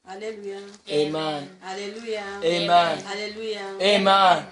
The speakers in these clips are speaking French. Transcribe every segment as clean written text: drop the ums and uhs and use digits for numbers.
Alléluia. Amen. Alléluia. Amen. Alléluia. Amen.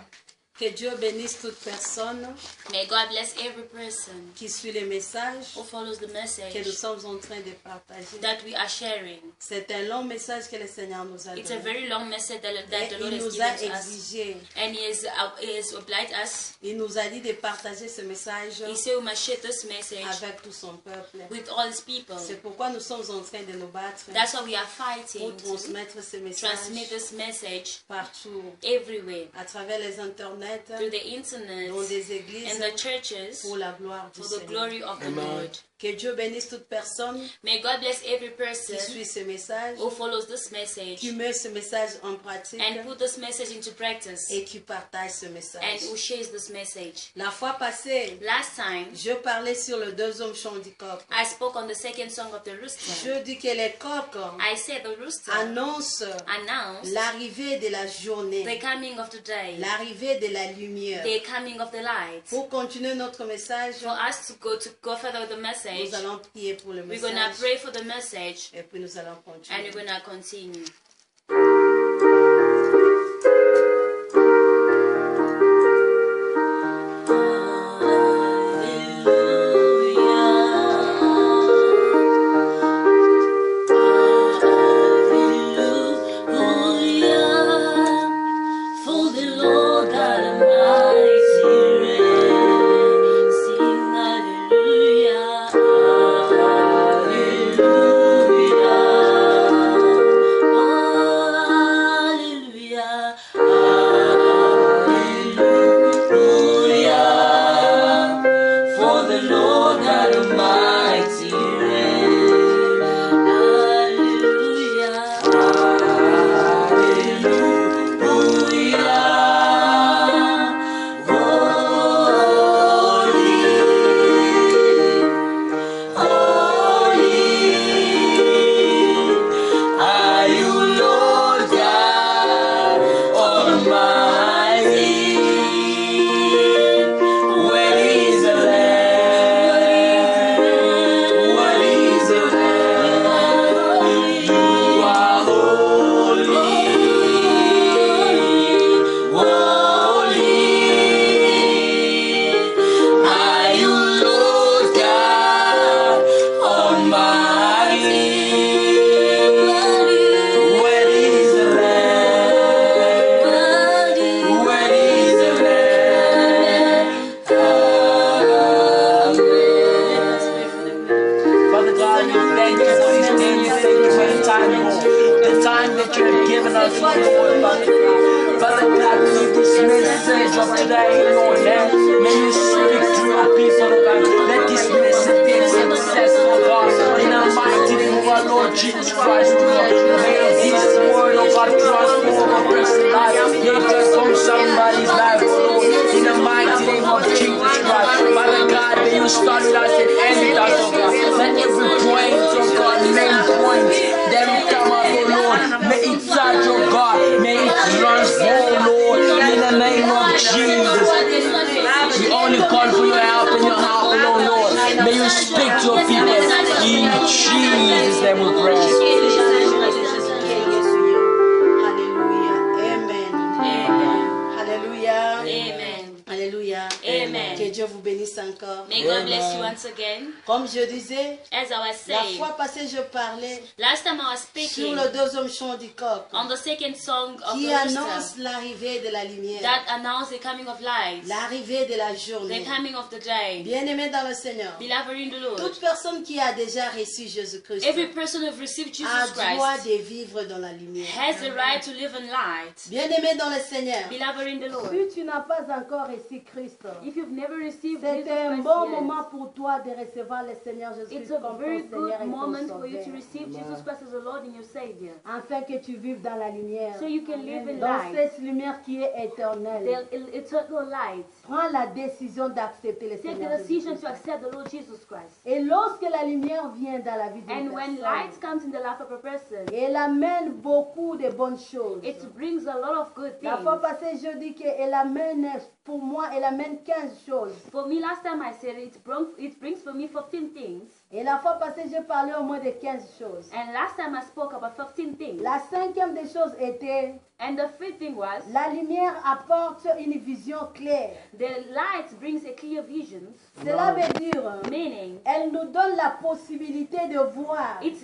Que Dieu bénisse toute personne May God bless every person qui suit les messages who follows the que nous message sommes en train de partager. that we are sharing. C'est un long message que le Seigneur nous a It's a donné. very long message that Et the Lord il has nous a given to us. exigé, And He has obliged us. il nous a dit de partager ce message He said we must share this message avec tout son peuple. with all His people. C'est pourquoi nous sommes en train de nous battre That's why we are pour fighting to transmettre ce transmit message this message partout, everywhere, à travers les internets, through the internet dans des églises, and the churches, pour la gloire du for the Seigneur. glory of the Amen. Lord. Que Dieu bénisse toute personne May God bless every qui person suit ce message, who follows this message qui met ce message en pratique and put this message into practice et qui partage ce message. and who shares this message. La fois passée, Last time, je parlais sur le deuxième chant du coq. I spoke on the second song of the rooster. Je dis que les coqs I said the rooster annoncent announced l'arrivée de la journée, the coming of the day, l'arrivée de la lumière. the coming of the light. Pour continuer notre message, For us to go further with the message, nous allons prier pour le we're going to message pray for the message et puis nous allons and continuer. we're going to continue. May God bless you once again. Comme je disais, as I was la saying, fois passée je parlais last time I was sur speaking le deuxième chant du coq on the second song of qui the annonce rooster l'arrivée de la lumière, that announced the coming of light, l'arrivée de la the journée. coming of the day. Bien-aimé dans le Seigneur, Beloved in the Lord, toute personne qui a déjà reçu Jésus-Christ every person who has received a Jesus droit Christ de vivre dans la lumière. has the right to live in light. Bien-aimé dans le Seigneur, Beloved in the Lord, si tu n'as pas encore reçu Christ, if you've never received c'est Jesus un Christ bon yet, moment pour toi de recevoir le Seigneur it's Jésus-Christ a comme ton very Seigneur good et ton moment for you to Sauveur, receive Jesus Christ as the Lord and your Savior, afin que tu vives dans la lumière, so you can live in dans light, cette lumière qui est éternelle. the eternal light. Prends la décision d'accepter le Take Seigneur the decision Jésus-Christ. to accept the Lord Jesus Christ. Et lorsque la lumière vient dans la vie d'une And when personne, light comes in the life of a person, elle amène beaucoup de bonnes choses. it brings a lot of good La fois things. passée, je dis qu'elle amène, pour moi, elle amène 15 choses. For me, last time I said it brings for me 15 things. Et la fois passée, j'ai parlé au moins de 15 choses. And last time I spoke about 15 things. La cinquième des choses était, And the fifth thing was, la lumière apporte une vision claire. the light brings a clear vision. Cela veut dire, Meaning, elle nous donne la possibilité de voir it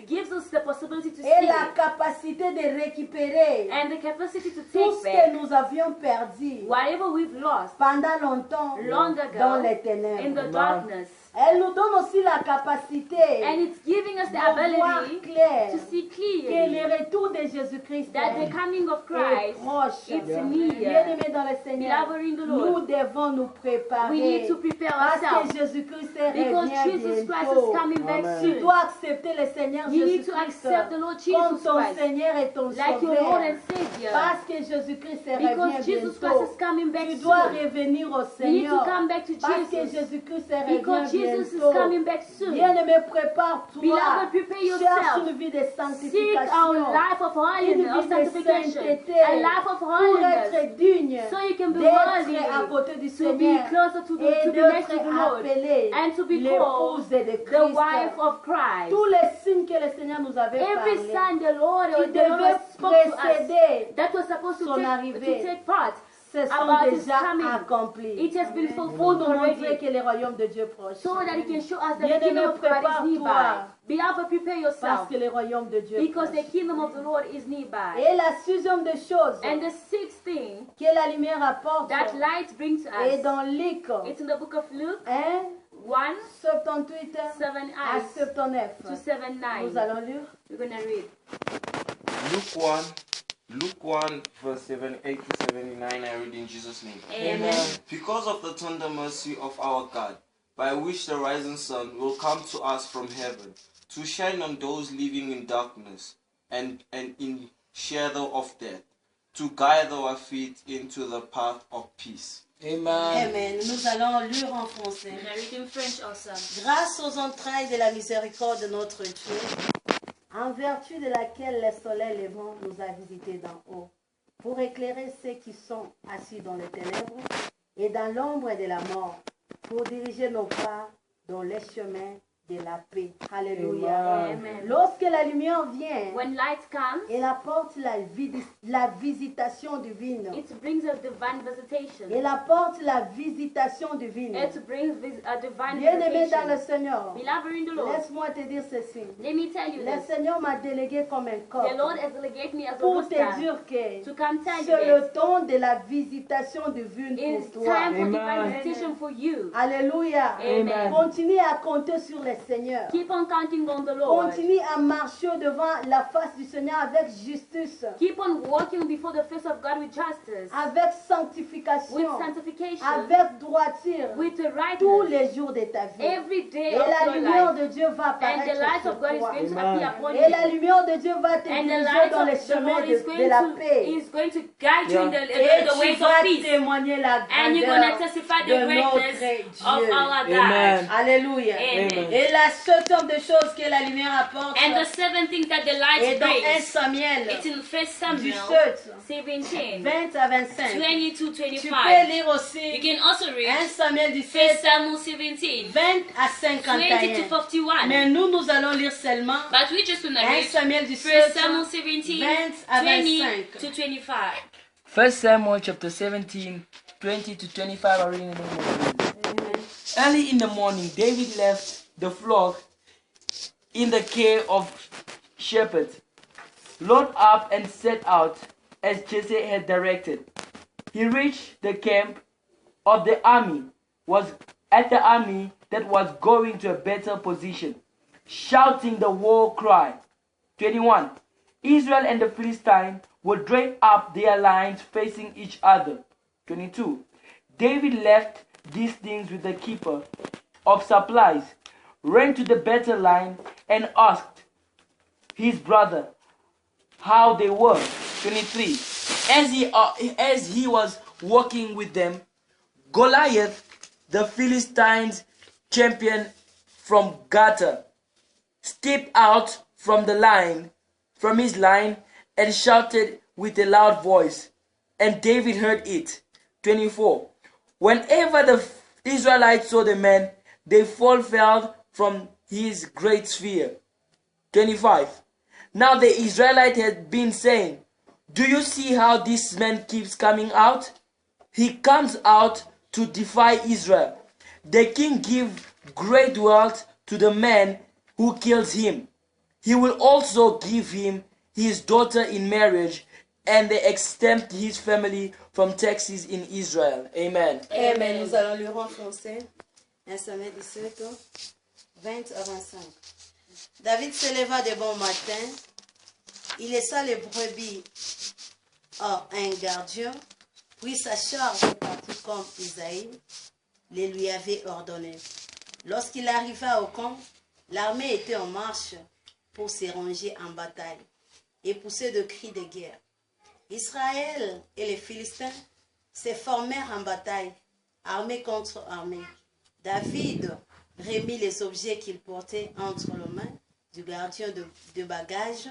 gives us the possibility to et see la capacité de récupérer and the capacity to tout take ce back que nous avions perdu whatever we've lost pendant longtemps long ago dans les in ténèbres. the darkness. Elle nous donne aussi la capacité And it's giving us the de voir ability clair to see que clearly le retour de Jésus-Christ that the coming of est Christ, proche. it's Yeah. near. Bien-aimés dans le Seigneur, Beloved in the nous Lord, devons nous we préparer need to prepare parce que ourselves Jésus-Christ because revient Jesus Christ bientôt. is coming back Amen. Tu soon. dois accepter le Seigneur You need to Jésus-Christ accept the Lord comme Jesus ton Christ Seigneur et ton like your Lord Sauveur. and Savior. Parce que Jésus-Christ revient Because Jesus Christ bientôt. is coming back Tu dois soon. revenir au You need to Seigneur. come back to Parce que Jesus Jésus-Christ because revient Jesus is bientôt. coming back soon. Bien-aimé, prépare-toi. Beloved, prepare Cherche yourself. une vie de Seek our sanctification. life of Une holiness, of vie de sanctification, sainteté. a life of Pour holiness, être digne so you can be worthy d'être à côté du to be Seigneur closer to et to be next to d'être the Lord, appelé and to be l'épouse called de the Christ. wife of Christ. Tous les signes que le Seigneur nous avait Every parlé, sign the Lord qui the Lord devaient spoke to us précéder that was supposed to son arrivée, take part se sont about his déjà coming. accomplis. It has been Pour fulfilled nous montrer already, que le royaume de Dieu est proche. so that it can show us that the Bien-aimé, kingdom of God is nearby. prépare-toi. Beloved, prepare Parce yourself que le royaume de Dieu est because the proche. kingdom of the Lord is nearby. Et la sixième des choses And the sixth thing que la lumière apporte that light brings to est us, dans Luc it's in the book of Luke 1, 1, 78 7 à 8 79. to 7 Nous 9. allons lire. We're going to read. Luke 1, verse 78 to 79, I read in Jesus' name. Amen. Because of the tender mercy of our God, by which the rising sun will come to us from heaven, to shine on those living in darkness and in shadow of death, to guide our feet into the path of peace. Amen. Amen. Nous allons lire en français. We're going to read in French also. Grâce aux entrailles de la miséricorde de notre Dieu, en vertu de laquelle le soleil levant nous a visités d'en haut, pour éclairer ceux qui sont assis dans les ténèbres et dans l'ombre de la mort, pour diriger nos pas dans les chemins de la paix. Alléluia. Amen. Lorsque la lumière vient, When light comes, elle apporte la visitation divine. it brings a divine visitation. Elle apporte la visitation divine. It brings a divine Bien-aimé dans le visitation. Seigneur, Beloved in the Lord, laisse-moi te dire ceci. let me tell you Le this. Seigneur m'a délégué comme un corps The Lord has delegated me as a pour te rooster dire que to come tell you c'est this. le temps de la visitation divine It's pour toi. time for divine Amen. visitation for you. Alléluia. Amen. Continue à compter sur le Seigneur. Keep on counting on the Lord. Continue à marcher devant la face du Seigneur avec justice, Keep on walking before the face of God with justice, avec with sanctification, sanctification, avec droiture with tous rightness. les jours de ta vie. Every day Et of la your lumière life. de Dieu va And the apparaître light sur of God is toi. going to Amen. appear upon Et la you. lumière de Dieu va te And the diriger light dans les of the chemins Lord is de la paix. going to guide you in Yeah. Et the tu ways vas of peace. témoigner la And you're going to grandeur testify de the notre greatness Dieu. of our God. Amen. Alléluia. Amen. Et la septième des choses que la lumière apporte And the seventh thing that the est light dans 1 brings, Samuel it's in 1 Samuel 17, 17, 20 à 25. 20 to Tu peux 25. lire You aussi can also 1 read Samuel 1 17, Samuel 17, 20 à 20 to 51. 41. Mais nous allons lire seulement But we're just going to 1 read Samuel 1 17, Samuel 17, 20 à 20 25. to 25. 1 Samuel chapter 17, 20 to 25 are reading in the name of Jesus. Early in the morning, David left the flock in the care of shepherds, loaded up and set out as Jesse had directed. He reached the camp of the army, was at the army that was going to a better position, shouting the war cry. 21. Israel and the Philistines would draw up their lines facing each other. 22. David left these things with the keeper of supplies, ran to the battle line, and asked his brother how they were. 23. As he was walking with them, Goliath, the Philistines' champion from Gath, stepped out from his line, and shouted with a loud voice, and David heard it. 24. Whenever the Israelites saw the man, they fell from his great fear. 25. Now the Israelite had been saying, do you see how this man keeps coming out? He comes out to defy Israel. The king gives great wealth to the man who kills him. He will also give him his daughter in marriage, and they exempt his family from taxes in Israel. Amen. Amen. Nous allons lire en français. 1 Samuel 17, 20 à 25. David se leva de bon matin. Il laissa les brebis à un gardien, prit sa charge et partit comme Isaïe les lui avait ordonné. Lorsqu'il arriva au camp, l'armée était en marche pour se ranger en bataille et pousser de cris de guerre. Israël et les Philistins se formèrent en bataille, armée contre armée. David remit les objets qu'il portait entre les mains du gardien de bagages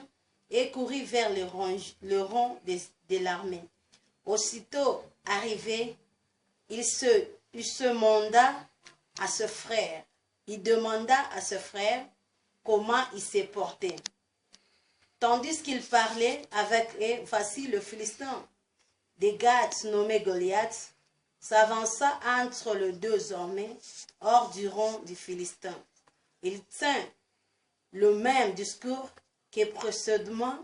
et courut vers le rang de l'armée. Aussitôt arrivé, il se demanda à ce frère. Il demanda à ce frère comment il s'est porté. Tandis qu'il parlait avec eux, voici le Philistin de Gath nommé Goliath s'avança entre les deux armées hors du rang du Philistin. Il tint le même discours que précédemment,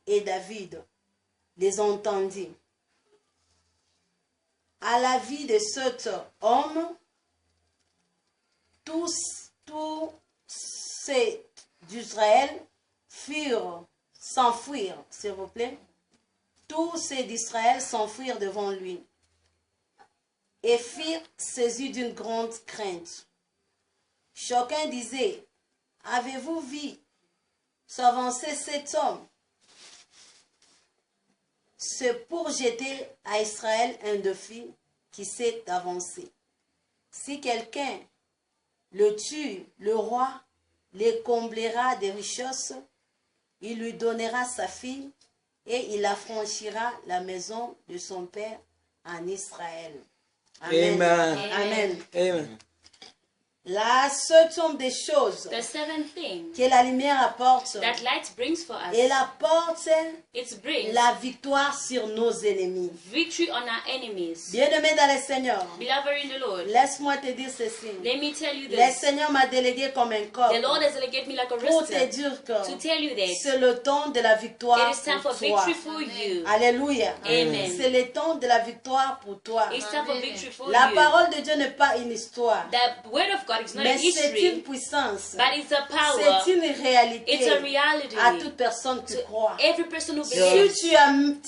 et David les entendit. À la vie de cet homme, tous ceux d'Israël s'enfuirent, s'il vous plaît. Tous ceux d'Israël s'enfuirent devant lui et firent saisis d'une grande crainte. Chacun disait, avez-vous vu s'avancer cet homme? C'est pour jeter à Israël un défi qui s'est avancé. Si quelqu'un le tue, le roi le comblera de richesses, il lui donnera sa fille et il affranchira la maison de son père en Israël. Amen. Amen. Amen. Amen. La septième des choses The seventh thing que la lumière apporte, that light brings for us, elle apporte it brings la victoire sur nos ennemis. victory on our enemies. Bien-aimé dans le Seigneur, Beloved in the Lord, laisse-moi te dire ceci. let me tell you Le this. Seigneur m'a délégué comme un corps The Lord has delegated me like a pour te wristlet dire que to tell you that c'est le temps de la victoire it is time pour for toi. victory for you. Alléluia. Amen. C'est le temps de la victoire pour toi. It's time for victory for La you. parole de Dieu n'est pas une histoire, The word of God is not a mais c'est une history, puissance. but it's a power. C'est une réalité It's a reality à toute personne qui croit. Every person who believes. Si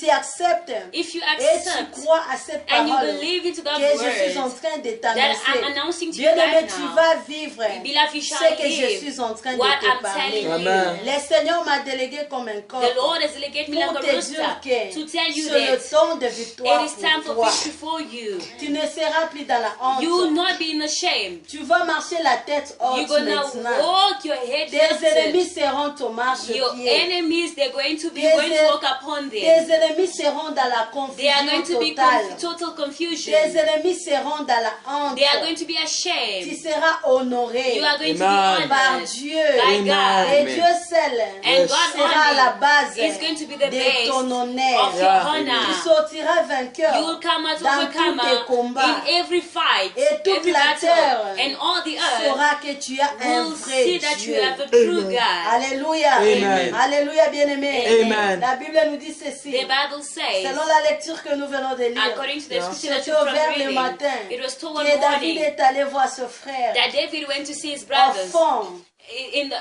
tu acceptes If you et tu accept crois à cette and you parole believe into que God's je suis en word train de that I'm t'annoncer, announcing to you bien-aimé, right tu now, vas vivre beloved, you shall ce que je live suis en train what de te I'm parler. telling Amen. you. Le Seigneur m'a délégué comme un corps The Lord has delegated me pour like te a dire rooster que to tell you c'est le that temps de victoire it is time pour for toi. victory for you. Tu ne seras plus dans la honte. You will not be in the shame. Tu vas marcher la tête haute You're gonna maintenant. walk your head Tes ennemis lifted. seront au Your marchepied. enemies, they're going to Tes walk upon Tes them. ennemis seront dans la They are going confusion to be totale. total confusion. Tes ennemis seront dans la honte. They are going to be Tu ashamed. seras honoré You are going to Amen. be par honored Dieu. by Amen. God. Et Dieu seul And God sera à la only base is going to be the de ton base honneur. of your Yeah. Tu honor. sortiras vainqueur You will come out dans tous tes overcomer combats. in every fight, Et toute every la battle, terre and all the earth saura que tu as un will vrai see that you Dieu. have a true God. Alléluia. Amen. Alléluia, bien-aimé. Amen. La Bible nous dit ceci. The Bible says, Selon la lecture que nous venons de lire, according to the scripture that c'était you're vers le reading, matin it was toward que David morning est allé voir ce frère. that David went to see his Au brothers. fond, In the,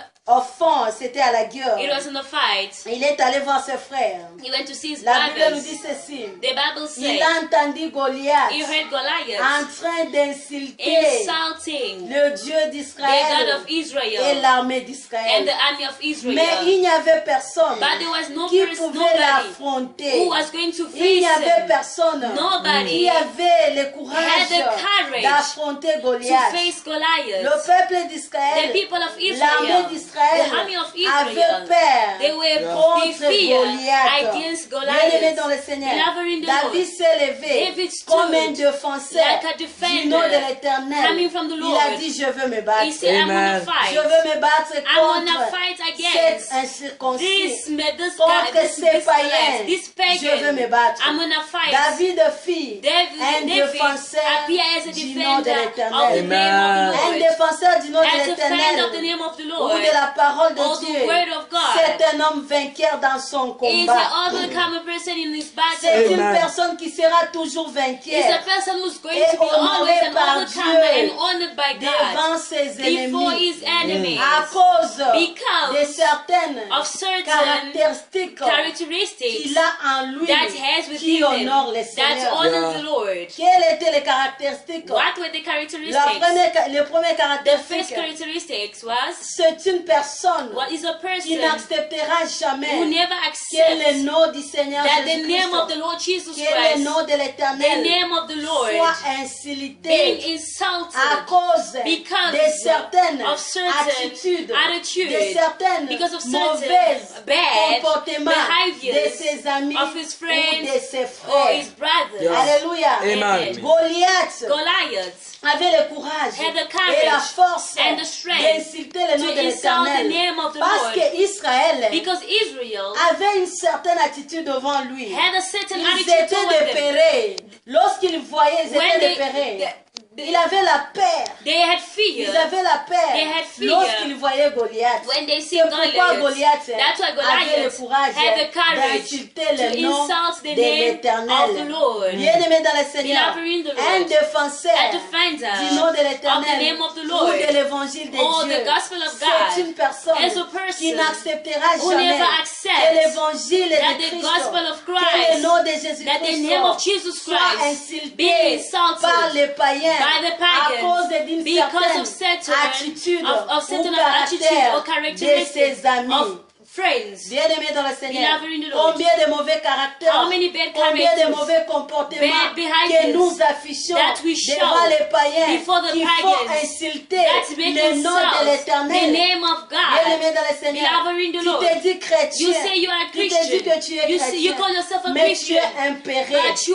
c'était à la guerre. it was in the fight. Il est allé voir ses frères. He went to see his La Bible nous brothers. dit ceci. The Bible Il says a entendu Goliath he heard Goliath en train d'insulter insulting le Dieu the God d'Israël of et Israel l'armée and d'Israël. the army of Mais Israel. il n'y avait personne But there was no qui person, pouvait nobody l'affronter. who was going to Il n'y face avait him, personne Nobody qui avait le had courage the courage d'affronter to Goliath. face Le Goliath. peuple The d'Israël people of l'armée d'Israël the army of avait Israel, peur they were contre they feared Goliath. against Bien-aimé dans le Goliath. Seigneur, Beloved in the David Lord, s'est levé David stood comme un défenseur like a du defender nom de l'Éternel. coming from the Il Lord. a dit, je veux me battre. He said, I'm gonna Amen. fight. Je veux me battre I'm gonna contre fight cet against incirconcis. this Contre guy, ces païens. this Je veux me pagan. battre. I'm gonna fight. David fit un David défenseur appear as a du nom de defender of the l'Éternel. name of the Un Lord. défenseur du nom de As a defender of the l'Éternel name of the ou Lord. de la parole Or de the Dieu. word of God. C'est un homme vainqueur dans son Is combat. an overcomer person in his C'est battle. une Amen. personne qui sera toujours Is a vainqueur person who's going Et to be honoré always an par overcomer Dieu and honored by God devant ses before ennemis. his enemies. À cause Because de certaines of certain caractéristiques characteristics qu'il a en lui that has within qui him honorent le that Seigneur. honors the Lord. Quelles étaient les caractéristiques? What were the La characteristics? les premières The first caractéristiques, characteristics was c'est une personne what is a qui person n'acceptera who jamais never que le accepts nom du Seigneur that the name of Jésus-Christ, the Lord Jesus que le Christ, nom de the l'Éternel name of the Lord, soit being insulté insulted à cause because de certaines of certain attitudes, attitudes, de certaines because of certain mauvaises bad comportements behaviors de ses amis of his ou friends de ses or his frères. brothers. Yeah. Alléluia. Amen. Goliath Goliath avait le courage had the courage et la force and the strength d'insulter le nom to de insult l'Éternel. the name of the Parce Lord. que Israël Because Israel avait une certaine attitude devant lui. had a certain Ils attitude étaient toward them. dépérés. Lorsqu'ils voyaient, ils When étaient they- dépérés. Il avait la peur. They had Ils fear avaient la They had peur fear lorsqu'ils voyaient Goliath. when they see C'est pourquoi Goliath. Goliath That's why avait le Goliath courage had the courage d'insulter to le nom insult the de name of the l'Éternel. Lord. Bien-aimé dans le Seigneur, Beloved in the un Lord, défenseur a defender du nom de of the l'Éternel name of the ou Lord de l'évangile de or Dieu, the gospel of c'est God une personne as a person qui n'acceptera who jamais never que accepts l'évangile that de the Christ, gospel of que Christ, le nom de that the Jésus-Christ name of Jesus soit Christ insulté be insulted par les païens by the à pagans cause d'une because of certaine certain attitude of certain ou attitude or caractère de characteristics ses amis. of friends. Bien-aimé dans le Seigneur, Beloved in the Lord. combien de mauvais caractères, How many bad combien de characters, mauvais comportements bad behaviors que nous affichons that we show devant les païens before the qui pagans font insulter that make le nom de insult the l'Éternel. name of Bien-aimé God. dans le Seigneur, Beloved in the tu Lord. te dis chrétien, You say you are a tu te dis que tu es Christian. You call chrétien, yourself a mais tu Christian. es impéré, But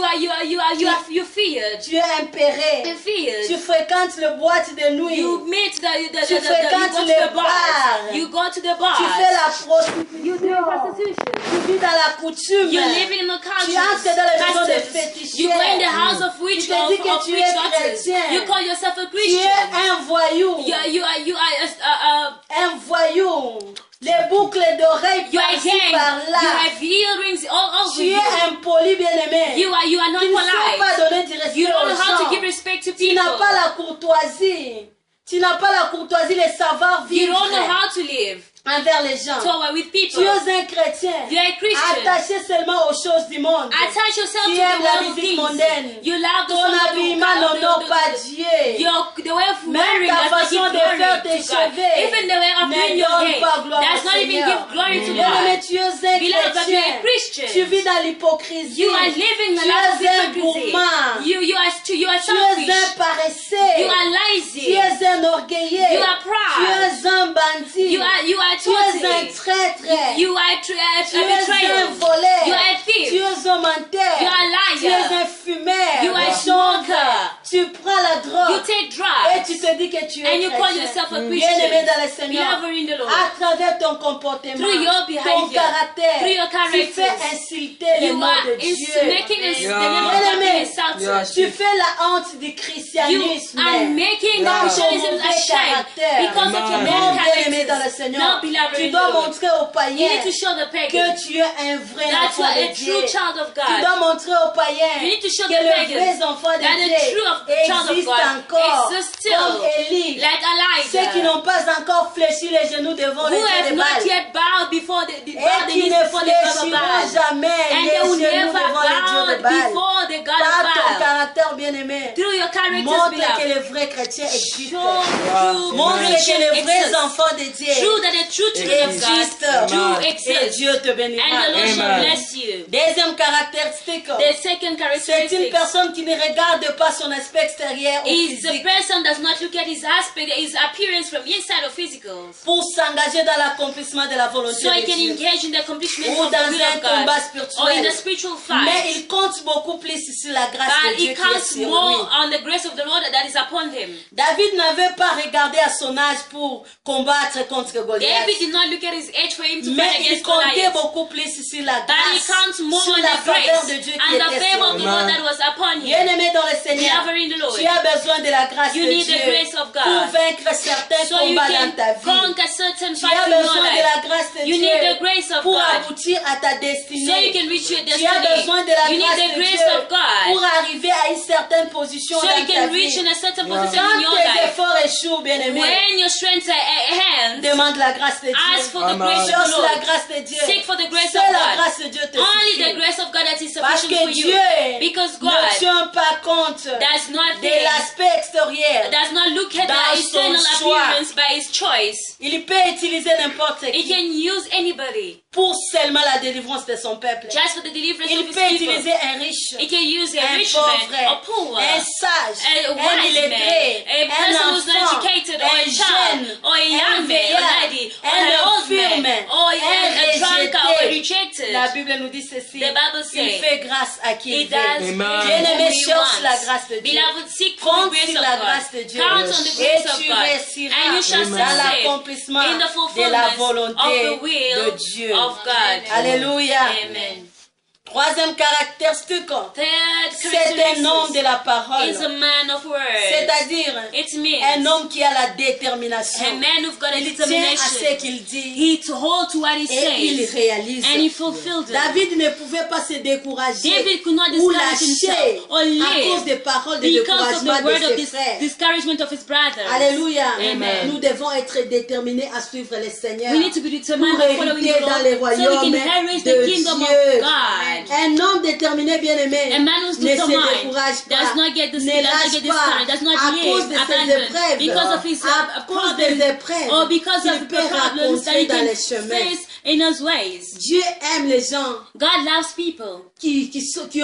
you feared. tu es impéré, You feared. tu fréquentes le boîte de nuit, You meet Tu you fréquentes go to les the bar. bars. You go to the bar. tu fais la prostitution, You do prostitution. tu vis dans la coutume, You live in the tu culture. entres dans la maison de Customs. féticheurs. You go in the house of witch Tu te dis que of tu witch es doctors. chrétien. You call yourself a Tu es Christian. un voyou, You are un voyou, les boucles d'oreilles you are par-ci gang. par-là. You have earrings all over Tu you. es impoli, bien-aimé. You are not Tu ne sais pas polite. donner du respect You don't aux know how to gens. give respect to Tu n'as people. pas la courtoisie. Tu n'as pas la courtoisie, le savoir You vivre don't know how to live envers les gens. toward with Tu people. es un chrétien, You are a Christian. attaché seulement aux choses du monde. Attach yourself Tu to aimes the la world musique things. mondaine. You love the Ton song of the habillement n'honore pas Dieu. the way of Même wearing ta does not façon give de glory faire tes to God. cheveux Even the way of ne doing your donne hair pas gloire does au not even Seigneur. give glory to Bien-aimé, God. tu es un Beloved, but you are a chrétien. Christian. Tu vis dans l'hypocrisie. You are living a Tu life of es un hypocrisy. gourmand. You are Tu es un selfish. paresseux. You are Tu lazy. es un orgueilleux. You are proud. Tu es un bandit. You are Tu es un totally. traître. You are a Tu es un betrayer. voleur. You are a Tu thief. es un menteur. You are a liar. Tu es un fumeur. You are a Donc, smoker. tu prends la You drogue. take Et drugs. tu te dis que tu es And you call chrétien. yourself a Bien-aimé Christian. dans le Seigneur, Beloved in the Lord. à travers ton comportement, Through your ton behavior, caractère, through your tu character, fais insulter le You nom are de Dieu. making us the name of Bien-aimé, God be insulted. Yes. tu fais la honte du You christianisme. are making Dans ton Christianism mauvais a shame caractère. because of your Amen. Mon bad bien-aimé dans le character. Seigneur, No, beloved tu in the dois Lord. montrer aux You païens need to show the que pagan tu es un vrai that you enfant are de a Dieu. true child of Tu God. dois montrer aux païens You need to show que the les pagans vrais enfants de that the Dieu true child of existent God encore, exists still, comme Élie. like Ceux qui Elijah, n'ont pas encore fléchi les genoux devant le who Dieu have de not Baal. yet bowed before the Et bowed the qui knees ne before the God of fléchiront Baal. jamais And les they will genoux never devant le Dieu de bow Baal. before the God Par of ton Baal. caractère bien-aimé, Through your characters, montre que beloved. les vrais chrétiens existent. Show true Montre que Christian les vrais exists. enfants de Dieu True that the true children of existent. God do Amen. Et exist. Dieu te And bénira. the Lord shall Amen. bless you. Deuxième caractéristique, The second c'est une characteristic personne qui ne regarde pas son aspect extérieur ou is the physique. person does not look at his aspect, his appearance from inside of physical. pour s'engager dans l'accomplissement de la volonté So he de can Dieu. engage in the accomplishment Ou of the dans will un of combat God. Or in spirituel. the spiritual Mais fight. il compte beaucoup plus sur la grâce de But Dieu he qui est counts sur lui. more on the grace of the Lord that is upon him. David n'avait pas regardé à son âge pour combattre contre Goliath. David did not look at his age for him to Mais fight il against comptait Goliath. beaucoup plus sur la But he grâce, counts more sur on la the faveur grace de Dieu qui and the était favor sur of lui. the Lord that was upon him. Bien-aimé dans le Seigneur, Beloved in the Lord, tu as besoin de la grâce you de need the Dieu grace of God. pour vaincre certains So you combats dans ta can vie. conquer certain Tu fights as in your besoin de la life. grâce de You need the Dieu grace of pour God. aboutir à ta So you destinée. can reach your Tu as destiny. besoin de la You need grâce the de grace Dieu of God. pour arriver à une certaine position So dans you ta can vie. reach in a certain position in Quand your tes life. efforts échouent, bien-aimé, When your strength hands, demande la grâce de ask Dieu. for the grace of the Cherche la Lord. grâce de Dieu. Seek for the grace Seule of la God. grâce de Dieu te Only the suffit. grace of God that is Parce sufficient que for you. Dieu Because ne God tient pas compte does not de think, l'aspect extérieur. does not look at Dans the external son choix. appearance by his choice. Il peut utiliser n'importe He qui can use anybody pour seulement la délivrance de son peuple. just for the deliverance Il of his peut people. utiliser un riche, He can use a un rich pauvre, man, a poor, un sage, a un wise illettré, man, a un person who's not enfant, educated, or un a child, jeune, or a un young man, a vieillard, lady, or un an old infirme, man, or a drunkard, or a rejected. La Bible nous dit ceci. The Bible Il says, fait grâce à qui He il does veut. Amen. Bien-aimé, who he cherche la wants. grâce de Dieu. Beloved, seek for the Compte grace sur of la God. grâce de Dieu. Count on the Et grace of tu God. réussiras And you shall dans succeed l'accomplissement in the de la fulfillment volonté of the will de Dieu. of God. Alléluia. Amen. Troisième caractéristique, Third c'est un homme de characteristic la parole. is a man of words. C'est-à-dire It means un homme qui a la a détermination. man who's got a Il tient à ce determination. qu'il dit He to hold to what he et il says réalise. and he fulfilled it. David ne pouvait pas se décourager David could not ou discourage himself lâcher or à cause live des paroles de because of the découragement word de of ses frères. discouragement of his brothers. Alléluia. Amen. Nous devons être déterminés à suivre le Seigneur We need to be determined pour to following hériter the dans les Lord so we royaumes can inherit de the kingdom Dieu. of God. Un homme déterminé, bien-aimé, A man who's ne se determined décourage pas, does not get ne discouraged, lâche pas does not à cause yield, de ses abandon, épreuves, because of his à cause des problems, épreuves or because qu'il of the peut problems that rencontrer he dans can les chemins. face in his ways. Dieu aime les gens God loves people qui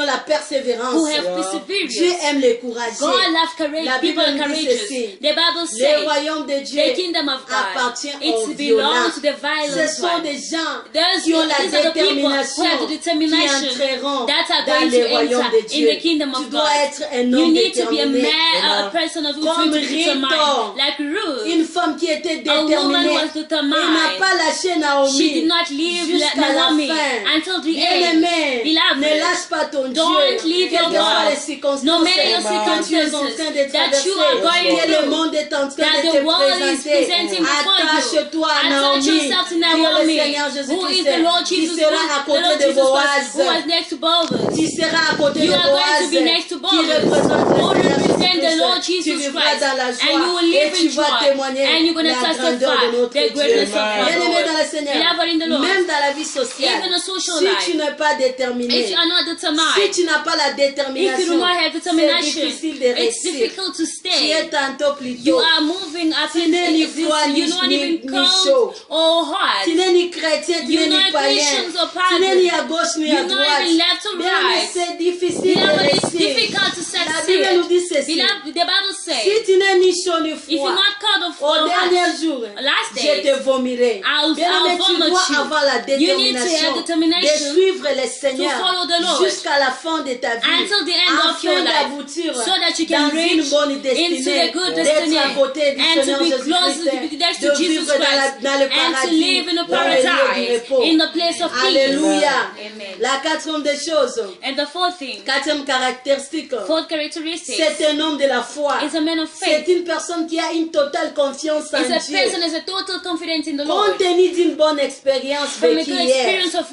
ont la persévérance. who have Dieu perseverance. aime les courageux. God loves courage, La people Bible are nous dit courageous. ceci. The Bible Le says royaume de Dieu the kingdom of God, appartient aux it violents. belongs to the Ce violent sont one. des gens Those, qui ont la these are the people détermination who have the qui determination entreront that are dans going le to royaume enter de in Dieu. the kingdom Tu of dois God. être un You homme need to be a déterminé. man, a person of who's Comme going to be determined, Rito, like Ruth. une femme qui était A woman déterminée. was Elle n'a determined. pas lâché She Naomi did not leave jusqu'à la Naomi fin. until the end. Bien-aimé, Beloved, ne lâche pas ton Dieu. don't leave your Quelles que soient God. les circonstances No matter your que tu es en circumstances train de that traverser, you are going que le through, monde est en train that de the te world is présenter, presenting before you. attache-toi à Attach Naomi, yourself to qui est le Naomi, Seigneur who is Jésus-Christ, the Lord qui Jesus sera à Christ, the côté Lord de Jesus Christ, who Boaz, was next to Boaz. qui sera à côté You de are going to be Boaz, next to qui Boaz, représente le who Seigneur represent the Lord Jésus-Christ. Tu Jesus vivras Christ, dans la and you joie will et live tu in vas joy, témoigner and you're going to la grandeur testify de notre the greatness Dieu. of our Bien-aimé dans le Lord. Seigneur, Beloved in the Lord, même dans la vie sociale, even a social si life, tu n'es pas déterminé, if you are not si determined, tu n'as pas la if you do détermination, not have c'est determination, difficile de it's réussir. difficult to Tu es stay. tantôt You plutôt. are moving up Tu in n'es ni this, froid, you're not ni even chaud. cold or hot. Tu n'es ni chrétien, tu You're n'es ni not païen. Christians or Tu n'es ni à pagans. gauche ni à You're not droite. even left or Bien, mais right. c'est difficile de Beloved, it's réussir. difficult to La Bible nous succeed. dit ceci. Beloved, the Bible Si says, tu n'es ni chaud ni if you're froid, not cold au or dernier hot, jour, last je days, te vomirai. I'll Bien, mais tu vomit dois you. avoir la You need to détermination have de determination suivre le Seigneur follow the Lord jusqu'à la fin de ta vie, until the end of your afin life, d'aboutir so that you dans can une reach bonne into destinée, the good d'être destiny, à côté du and to Seigneur be close Jésus-Christ, to be next de to Jesus vivre Christ, dans le and to paradis, live in a dans le lieu du paradise, repos. in the place of peace. Alléluia. Amen. La quatrième des choses, And the fourth thing, quatrième caractéristique, fourth characteristic, c'est un homme de la foi. is a man of C'est faith. une personne qui a une totale confiance en Is a Dieu. person has a total confidence in the Compte Lord. tenu d'une bonne expérience From a vécue good hier. experience of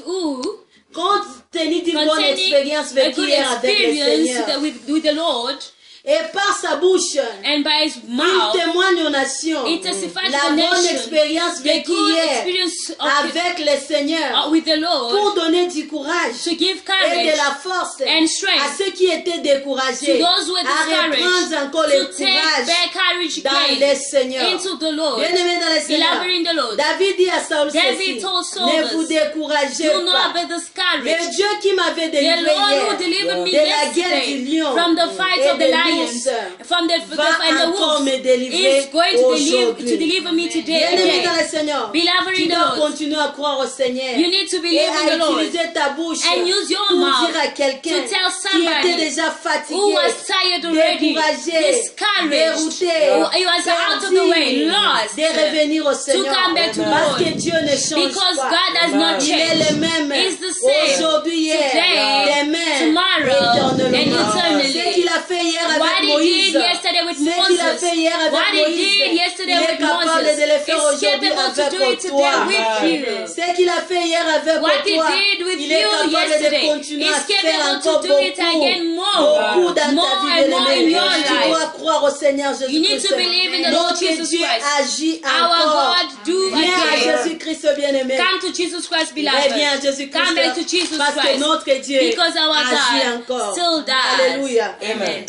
Compte tenu d'une bonne containing expérience a vécue good hier avec le experience Seigneur. with the Lord, Et par sa bouche, and by his il mouth, témoigne aux nations he testifies la to the bonne nation expérience the vécue good hier experience of avec le Seigneur with the Lord, pour donner du courage to give et de courage la force and à strength ceux qui étaient découragés to those who were à reprendre discouraged, encore le to take courage back courage dans again le Seigneur. into the Lord. Bien-aimé dans le Seigneur, Beloved in the Lord, David dit à Saul David ceci, told Saul ne this, vous découragez do pas. not be Le discouraged. Dieu qui m'avait The délivré Lord who hier delivered me de la guerre du yesterday lion from the fight et of the de lion Christ from the va and the encore me wolves délivrer is going to aujourd'hui. deliver me today. Bien-aimé dans Again. le Seigneur, Beloved tu in the dois Lord. continuer à croire au Seigneur You need to et believe in à the Lord utiliser ta bouche and use your pour mouth dire à quelqu'un to tell qui somebody était déjà fatigué, who was tired already, découragé, discouraged, dérouté, who was out of the way, perdu, lost, de revenir au Seigneur come back to the parce Lord. que Dieu ne change Because pas. God does not Il est change. le même He's the same aujourd'hui, hier, today, demain, tomorrow, and éternellement. eternally. Ce qu'il a fait hier avec What he Moïse, did yesterday with ce qu'il a Moses, fait hier avec what he Moïse, did yesterday il est with capable Moses, de le faire is aujourd'hui capable to do it avec today toi. with you. Ce qu'il a fait hier avec What he toi, did with il est you capable yesterday de continuer à is faire capable encore to do it again beaucoup dans more ta vie, and more in bien-aimé. your Tu life. dois croire au Seigneur You need Jésus-Christ. to believe in the Lord Notre Jesus Dieu Christ. agit Our encore. God do Viens à again. Jésus-Christ, bien-aimé. Come to Jesus Christ, beloved. Reviens à Jésus-Christ. Come back to Jesus Parce que Christ. notre Dieu Because our agit God encore. still does. Alléluia. Amen.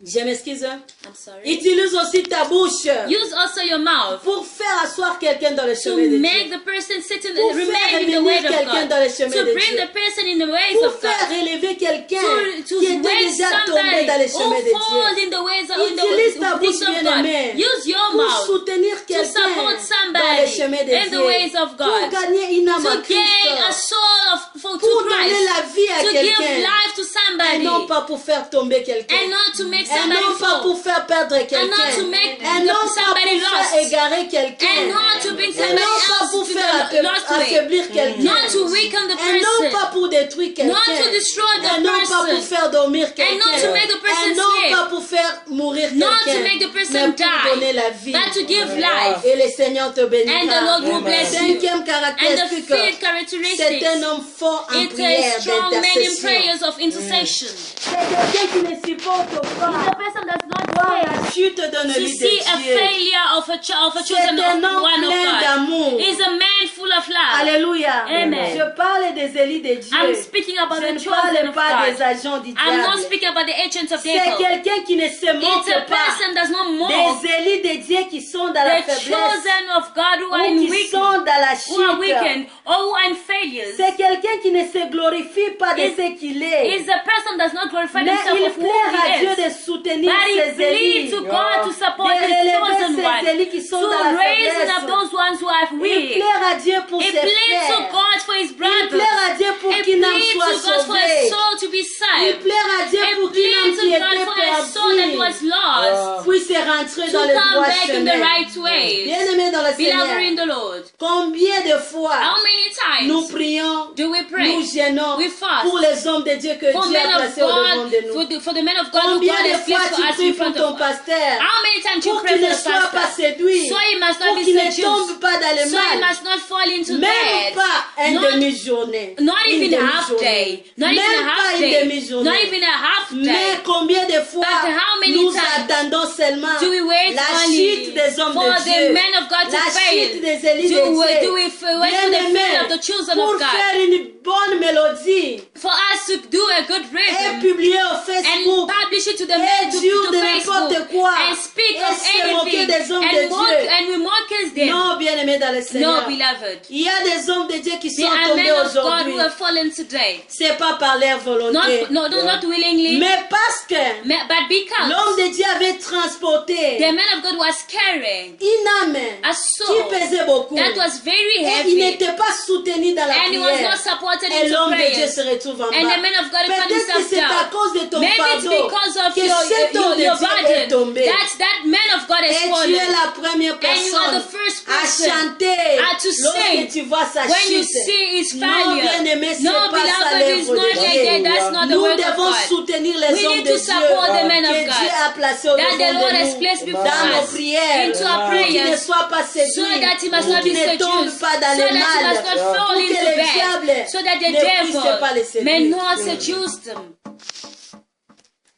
Je m'excuse. I'm sorry. Utilise aussi ta bouche Use also your mouth pour faire asseoir quelqu'un dans le to chemin de make Dieu. the person sit in Pour remain faire in the revenir way of quelqu'un God. dans le chemin To de bring Dieu. the person in the ways Pour of faire God. relever quelqu'un To qui était raise déjà tombé somebody dans le who chemin de falls Dieu. in the ways of Utilise ta bouche, things of God. bien-aimé, Use your pour mouth soutenir to quelqu'un support dans le somebody chemin de in the Dieu. ways of Pour God. gagner une âme à To gain a Christ. soul Pour to donner Christ. la vie à To give quelqu'un. life to Et somebody. non pas pour faire tomber quelqu'un. And not to make Et somebody non pas fall. pour faire perdre quelqu'un. And not to make Et non pas somebody pour faire lost. égarer quelqu'un. And not to bring Et somebody non pas else pour to faire the lost way. affaiblir quelqu'un. Not to weaken the Et non person. pas pour détruire quelqu'un. Not to destroy the Et non pas pour person. faire dormir quelqu'un. And not to make the person Et non sleep. pas pour faire mourir Not quelqu'un. to make the person Mais pour donner die. la vie. But to give life. Et le Seigneur te bénira. And the Lord will bless you. Cinquième And the caractéristique, fifth c'est characteristic, un homme fort en it's a prière strong man in d'intercession. prayers of intercession. C'est quelqu'un qui ne supporte He's pas a person that's not voir fair la chute d'un to lit see a de Dieu. failure of a C'est chosen un of homme one of plein God. d'amour. He's a man full of love. Alléluia. Amen. Je parle des élits de Dieu. I'm speaking about Je the ne chosen parle of pas des God. agents du I'm not diable. speaking about the agents of C'est devil. quelqu'un qui ne se It's moque a pas. person that's not mocked. Des élits de Dieu qui sont dans la The faiblesse chosen of God who are ou in qui weakness, sont dans la who are chute. weakened, or who are in failures. C'est quelqu'un qui ne se glorifie pas de Is- ce qu'il est. Is a person that's not glorifying Mais himself il of who plaît à he Dieu is. de soutenir But he ses pleads élits. to God to support De his relever chosen one, ces élits qui sont to dans la raising faiblesse. up those ones who are Il weak. plaît à Dieu pour He ses pleads to frères. God for his Il brothers. plaît à Dieu pour He qu'une âme pleads soit to God for a sauvée. soul to be Il saved. plaît à Dieu He pour qu'une âme pleads qui to God était for a soul that perdue was lost puisse rentrer to dans le come droit back in the chemin. right way. Bien-aimé dans le Beloved in Seigneur, the Lord, combien de fois how many nous times prions, do we pray nous gênons We fast. pour les hommes de Dieu que for Dieu a men of placés au devant God, de nous. for the men of God who Combien God de has fois placed tu for us pries in pour front ton of us? pasteur How many times you pour pray qu'il for ne the soit pas pastor? séduit, So he must not pour be qu'il ne seduced. tombe pas dans le So he mal, must not fall into même bed. pas une Not- demi-journée, Not une even a half demi-journée, day. Not even même a pas half une day. demi-journée. Not even a half Mais day. combien de fois But how many nous times attendons seulement Do we wait la only chute des hommes for de the Dieu, men of God to la fail? chute des élits de Do we Dieu, wait for the bien-aimés, fail of the children pour of God? faire une bonne mélodie For us to do a good et rhythm publier au and Facebook publish it to the et men to dire de Facebook n'importe quoi and speak et of se moquer anything des hommes de and mock Dieu. and we mock them. Non, bien-aimés dans le No, Seigneur. beloved. Il y a des hommes de Dieu qui There sont are tombés men of God aujourd'hui. who have fallen today. C'est pas par leur volonté, Not willingly, mais parce que but because l'homme de Dieu avait transporté the man of God was carrying une âme a qui soul pesait beaucoup. that was very Et il heavy, n'était pas soutenu dans la and he was prière. not supported Et into l'homme de Dieu prayers. se retrouve en And bas. the man of God found Peut-être que himself c'est à down. cause de ton Maybe it's fardeau because of que cet homme de your Dieu est burden tombé. that man of God Et has tu es fallen. la première And you are personne the first à person chanter to lorsque sing tu vois sa when you chute. see his Non, failure. bien-aimé, c'est No, pas ça beloved, it's l'œuvre not de like Dieu. that. That's not the Nous work of devons God. soutenir les We hommes need de to Dieu support the men of que God Dieu a placés au that the devant Lord de has nous placed before dans nos us prières into our pour qu'il ne prayers, soit pas so séduit, that he must pour not be qu'il ne tombe seduced, pas dans so le that he mal, must not fall pour que into le bed, diable so that the ne puisse pas les devil may séduire. not seduce them.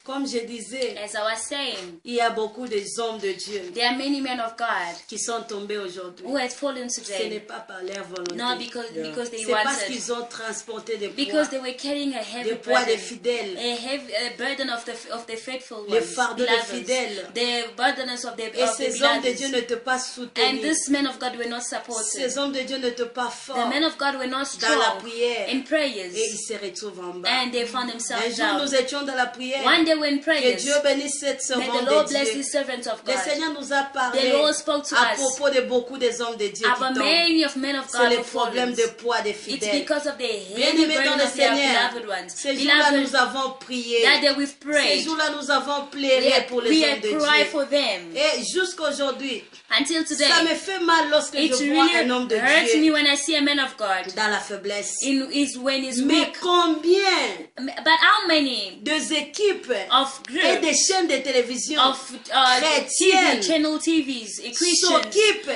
Comme je disais, As I was saying, il y a beaucoup de hommes de Dieu there are many men of God qui sont tombés aujourd'hui. who have fallen Ce today. n'est pas par leur volonté. Not because they C'est parce wanted, qu'ils ont transporté des poids, because they were carrying a heavy des poids des burden, fidèles. a burden of the faithful Les ones, fardeaux des beloveds, fidèles. the burdens of the Et ces hommes de beloveds. Dieu ne te pas And soutenir. these men of God were not supported. Ces hommes de Dieu ne te pas The forts. men of God were not dans la strong prière. in prayers, Et ils se retrouvent en bas. and they found Un themselves jour, down. nous étions dans la prière. One day they were in Que prayers, Dieu bénisse cette may servante the Lord de bless Dieu. these servants of Le God. Seigneur nous a The parlé Lord spoke to à us propos de beaucoup des hommes de Dieu qui about tombent. many of men of C'est God les who problèmes fallen. de poids des It's fidèles. because of the heavy Bien-aimés dans burden le of their Seigneur, beloved ones. ces jours-là Beloved, nous avons prié. that day we've Ces prayed. jours-là nous avons pleuré pour les We hommes have de cried Dieu. for them. Et jusqu'aujourd'hui, Until today, ça me fait mal lorsque it je vois really un homme de hurts me Dieu when I see a man of God dans la faiblesse. when he's Mais weak. combien But how many des équipes of et groups des chaînes de télévision of chrétiennes TV, channel TVs, Christians, s'occupent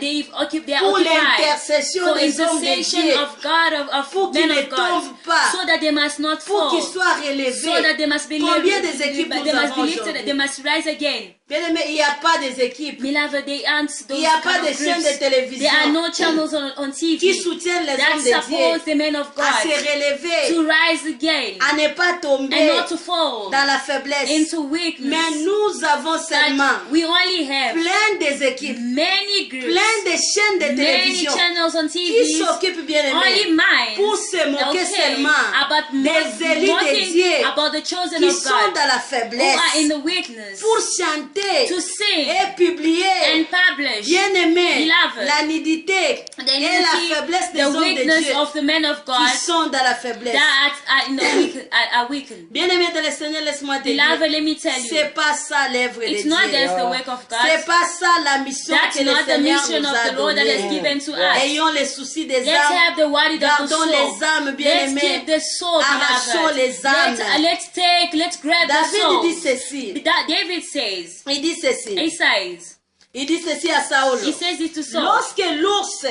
they are pour occupied l'intercession for des hommes de intercession Dieu, of God, pour of qu'ils men ne of God, tombent pas, so that they must not pour fall, qu'ils soient so relevés. that they must be Combien lifted, des équipes nous they must avons be lifted, aujourd'hui? they must rise again. Bien aimé, il n'y a pas des équipes Beloved, they aren't those Il n'y a pas kind de of chaînes groups. de télévision There are no channels on TV qui soutiennent les that hommes de support Dieu the men of à se God relever, to rise again à ne pas and tomber not to fall dans la faiblesse. into weakness. Mais nous avons seulement But we only have plein des équipes, many groups, plein de chaînes de many télévision channels on qui TV, s'occupent bien only aimés mine, pour se moquer seulement about des élites de mocking Dieu about the chosen qui of sont God dans la who are faiblesse in the weakness pour chanter to sing et publier. and publish Bien aimé, Beloved, la nudité the et la unity, faiblesse des the hommes de weakness Dieu of the men of God qui sont dans la faiblesse. that are in the are weakened. Bien aimé de le Seigneur, laisse-moi te dire, Beloved, let me tell you, c'est pas ça l'œuvre de it's Dieu. not just the work of C'est God. pas ça la mission That's que le not the Seigneur mission nous of a the Lord that has donnée. given to us. Ayons les soucis des Let's âmes. have the worry of the Gardons soul. les âmes, bien Let's aimés. keep the soul, Arrachons beloved. les âmes. Let's grab the David soul. dit ceci. David says, Il dit ceci. he Il dit ceci à Saul. says it to Saul. Lorsque l'ours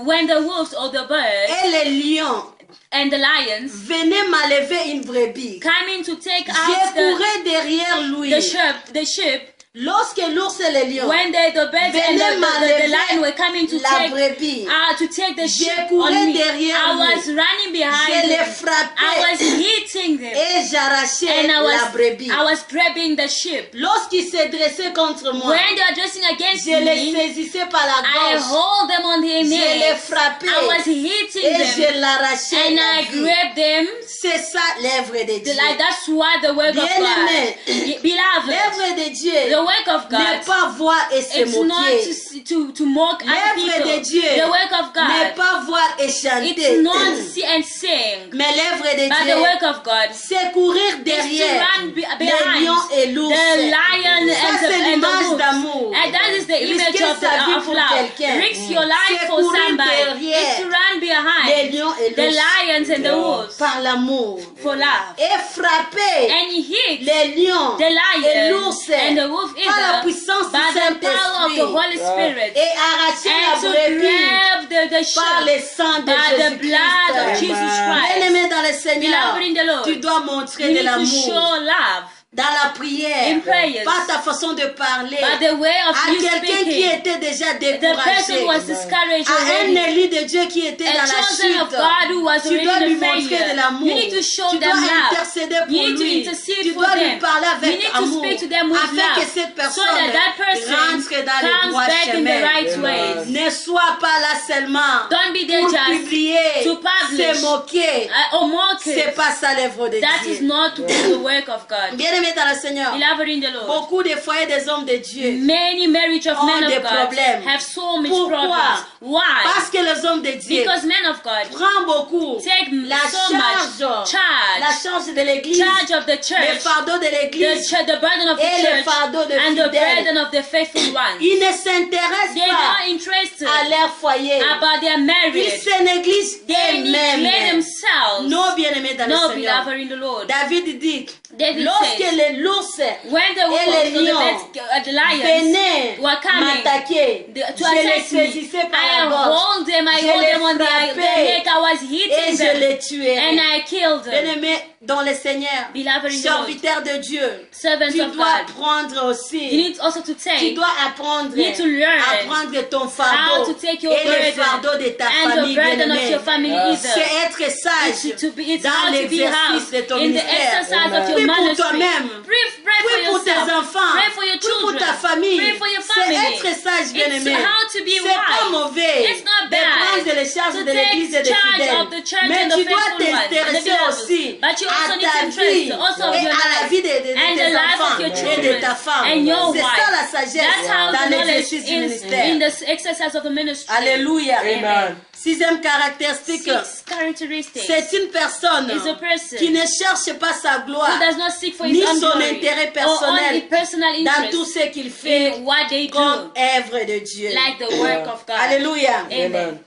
When the wolves or the bird et les lions and the lions venaient m'enlever une brebis, coming to take je out courais derrière lui. the sheep, Lorsque l'ours et les lions when the birds and venaient the m'enlever lion were coming to la brebis, take the je sheep courais on me, derrière I lui. was running Je behind les them. I frappais was hitting them. et j'arrachais And la brebis. I was grabbing the sheep. Lorsqu'ils se dressaient contre moi, When they are dressing against je les me, saisissais par la I gorge hold them on their Je les necks. frappais I was hitting et them. je l'arrachais And la I vie. grabbed them. C'est ça l'œuvre de Dieu. Like that's what the work of Bien-aimé, God. Beloved, l'œuvre de Dieu the work of n'est God, pas voir et se it's not moquer. to mock other L'œuvre de people. Dieu The work of n'est God, pas voir et it's chanter. not see and sing. Mais l'œuvre de But the Dieu, work of God c'est courir is to derrière run les behind lions et l'ours. the lion Ça, and c'est the l'image wolf. d'amour. And that is the image Risquer of, sa vie of pour love. quelqu'un. Risk your life C'est for courir somebody. derrière It's to run les behind lions et the l'ours lions and the wolves par l'amour for love. et frapper And he hit les lions the et lion l'ours and the wolf par la either puissance by du the power of the Saint-Esprit Holy Spirit et arracher and la to brebis grab the par le sheep sang de by the blood of Jésus-Christ. Jesus Christ. Bien-aimé dans le Seigneur, Beloved in the Lord, tu dois montrer You de need to l'amour show love dans la prière, in prayers par ta façon de parler by the way of à you quelqu'un qui speaking. était déjà The person découragé, was discouraged à un already. élu de Dieu qui était A dans la chosen of chute. God who was Tu already dois in lui the montrer failure. de l'amour. You need to show Tu them dois love. intercéder You pour need to lui. intercede Tu for dois lui them. parler You avec need to amour speak to them with afin que love cette so personne that that person rentre dans le comes droit back in the chemin. right ways. Ne sois pas là seulement Don't be there pour just publier, to publish, se moquer. or mock C'est it. pas ça l'œuvre de That is Dieu. not the work of God. Bien-aimé dans le Seigneur, Beloved in the Lord, beaucoup de foyers des hommes de Dieu. many marriage of ont men des of God problèmes. have so much Pourquoi? problems. Why? Parce que les hommes de Dieu Because men of God prennent beaucoup take la so charge, much la charge de l'église, charge of the le church, fardeau de l'église the burden of the et le church, fardeau de and the fidèles. burden of the faithful ones. Ils ne s'intéressent They're pas not interested à leur foyer. about their Ils marriage. se négligent They neglect eux-mêmes. themselves. Non, bien-aimés dans No, le Seigneur. beloved in the Lord. David dit, David lorsque says, les l'ours when the wolves et les or lions the lions venaient were coming m'attaquer, to je les attack me, saisissais par I la gorge hold them, I Je hold les them on their frappais neck, I was et hitting je them, les tuais. and I killed them. Bien-aimés dans le Seigneur, Beloved in the Lord, serviteur de Dieu, servants tu of dois God, prendre you aussi, need also to tu take dois apprendre You need to learn à prendre ton how fardeau to take your et le burden fardeau de ta and the famille, burden of bien-aimé. your family either. C'est être sage It's dans how to be l'exercice house de ton in the ministère. exercise of your Prie pour ministry. toi-même. Pray Prie for pour tes yourself. enfants. Pray for your Prie pour children. ta famille. Pray for your C'est family. être sage, bien-aimé. It's how to be C'est pas wise. mauvais It's not de prendre bad de les charges to de l'église et take des charge fidèles. of the church Mais and the tu dois faithful ones, and the t'intéresser beloved. aussi But you also à need to ta interest vie also of et your à la life vie de and the tes life of enfants your et de children ta femme. and your C'est ça la wife. sagesse That's how dans the knowledge l'exercice du is ministère. in the exercise of the ministry. Alléluia. Amen. Sixième caractéristique, Six characteristics. c'est une personne Is a person qui ne cherche pas sa who gloire does not seek for ni his own son glory intérêt or only personnel personal dans tout interest ce qu'il fait in what they comme do, œuvre de Dieu. like the work of God. Alléluia. Amen.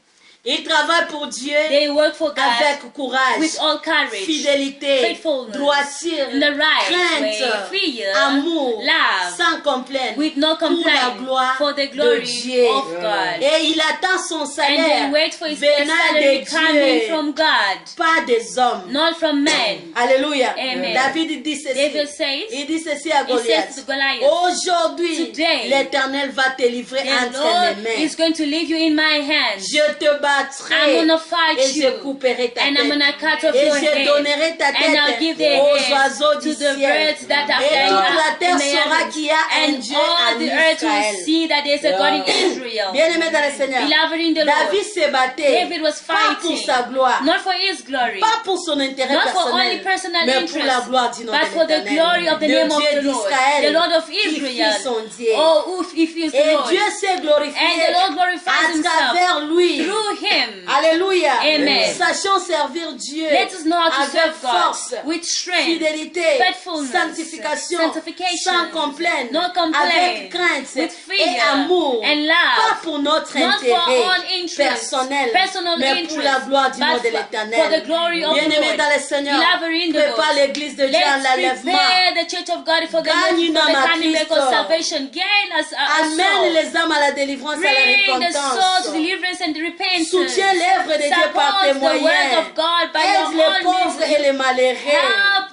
Il travaille pour Dieu They work for God avec courage, with all courage, fidélité, faithfulness, droiture, in the right way, crainte, fear, amour, love, sans complainte, with no pour la complaint, gloire for the de glory Dieu. of God. Et il attend son And salaire they wait for his venant salary de coming Dieu, from God, pas des hommes. not from men. Alléluia. Amen. David dit David ceci. says, Il dit ceci à he says to Goliath. Goliath, Aujourd'hui, Today, l'Éternel va te livrer the entre Lord mes mains. is going to leave you in my hands. Je te I'm battrai gonna fight et je you, couperai ta and I'm gonna tête. cut off Et your je head, donnerai ta and I'll give the tête aux head oiseaux to du the ciel. birds that are Et flying toute up la terre in the saura heavens, qu'il y a un and Dieu en all the earth will Israël. see that there's a God in Israel. Bien-aimé dans le Seigneur, Beloved in the Lord, David se battait David was pas pour fighting, sa gloire, not for his glory, pas pour son intérêt not for only personnel, personal mais pour la interest, gloire du nom but de for the glory of the l'Éternel, name of le the Dieu Lord, d'Israël, the Lord of qui fut Israel. son Dieu. Oh, if he is the Et Lord. Dieu s'est glorifié And the Lord glorifies à himself travers lui. through him. Alléluia. Amen. Sachons servir Dieu Let us know how to avec serve God force, with strength, fidélité, faithfulness, sanctification, sanctification, sans complainte, no complaint, avec crainte with fear et amour, and love, pas pour notre not for intérêt own interest, personnel, personal mais interest, pour la gloire du but nom de for the l'Éternel. glory of the Bien-aimé Lord. dans le Seigneur, Beloved in the prépare Lord. l'église de Dieu en Let's l'enlèvement. prepare the church of God for the Gagne une âme à coming back of Christ. salvation. Gain us a Amène soul. les âmes à la délivrance, à la Bring the soul to repentance. deliverance and repentance. Soutiens l'œuvre de Dieu par tes Support the work moyens. of God by Aide your les own pauvres means. et les malheureux.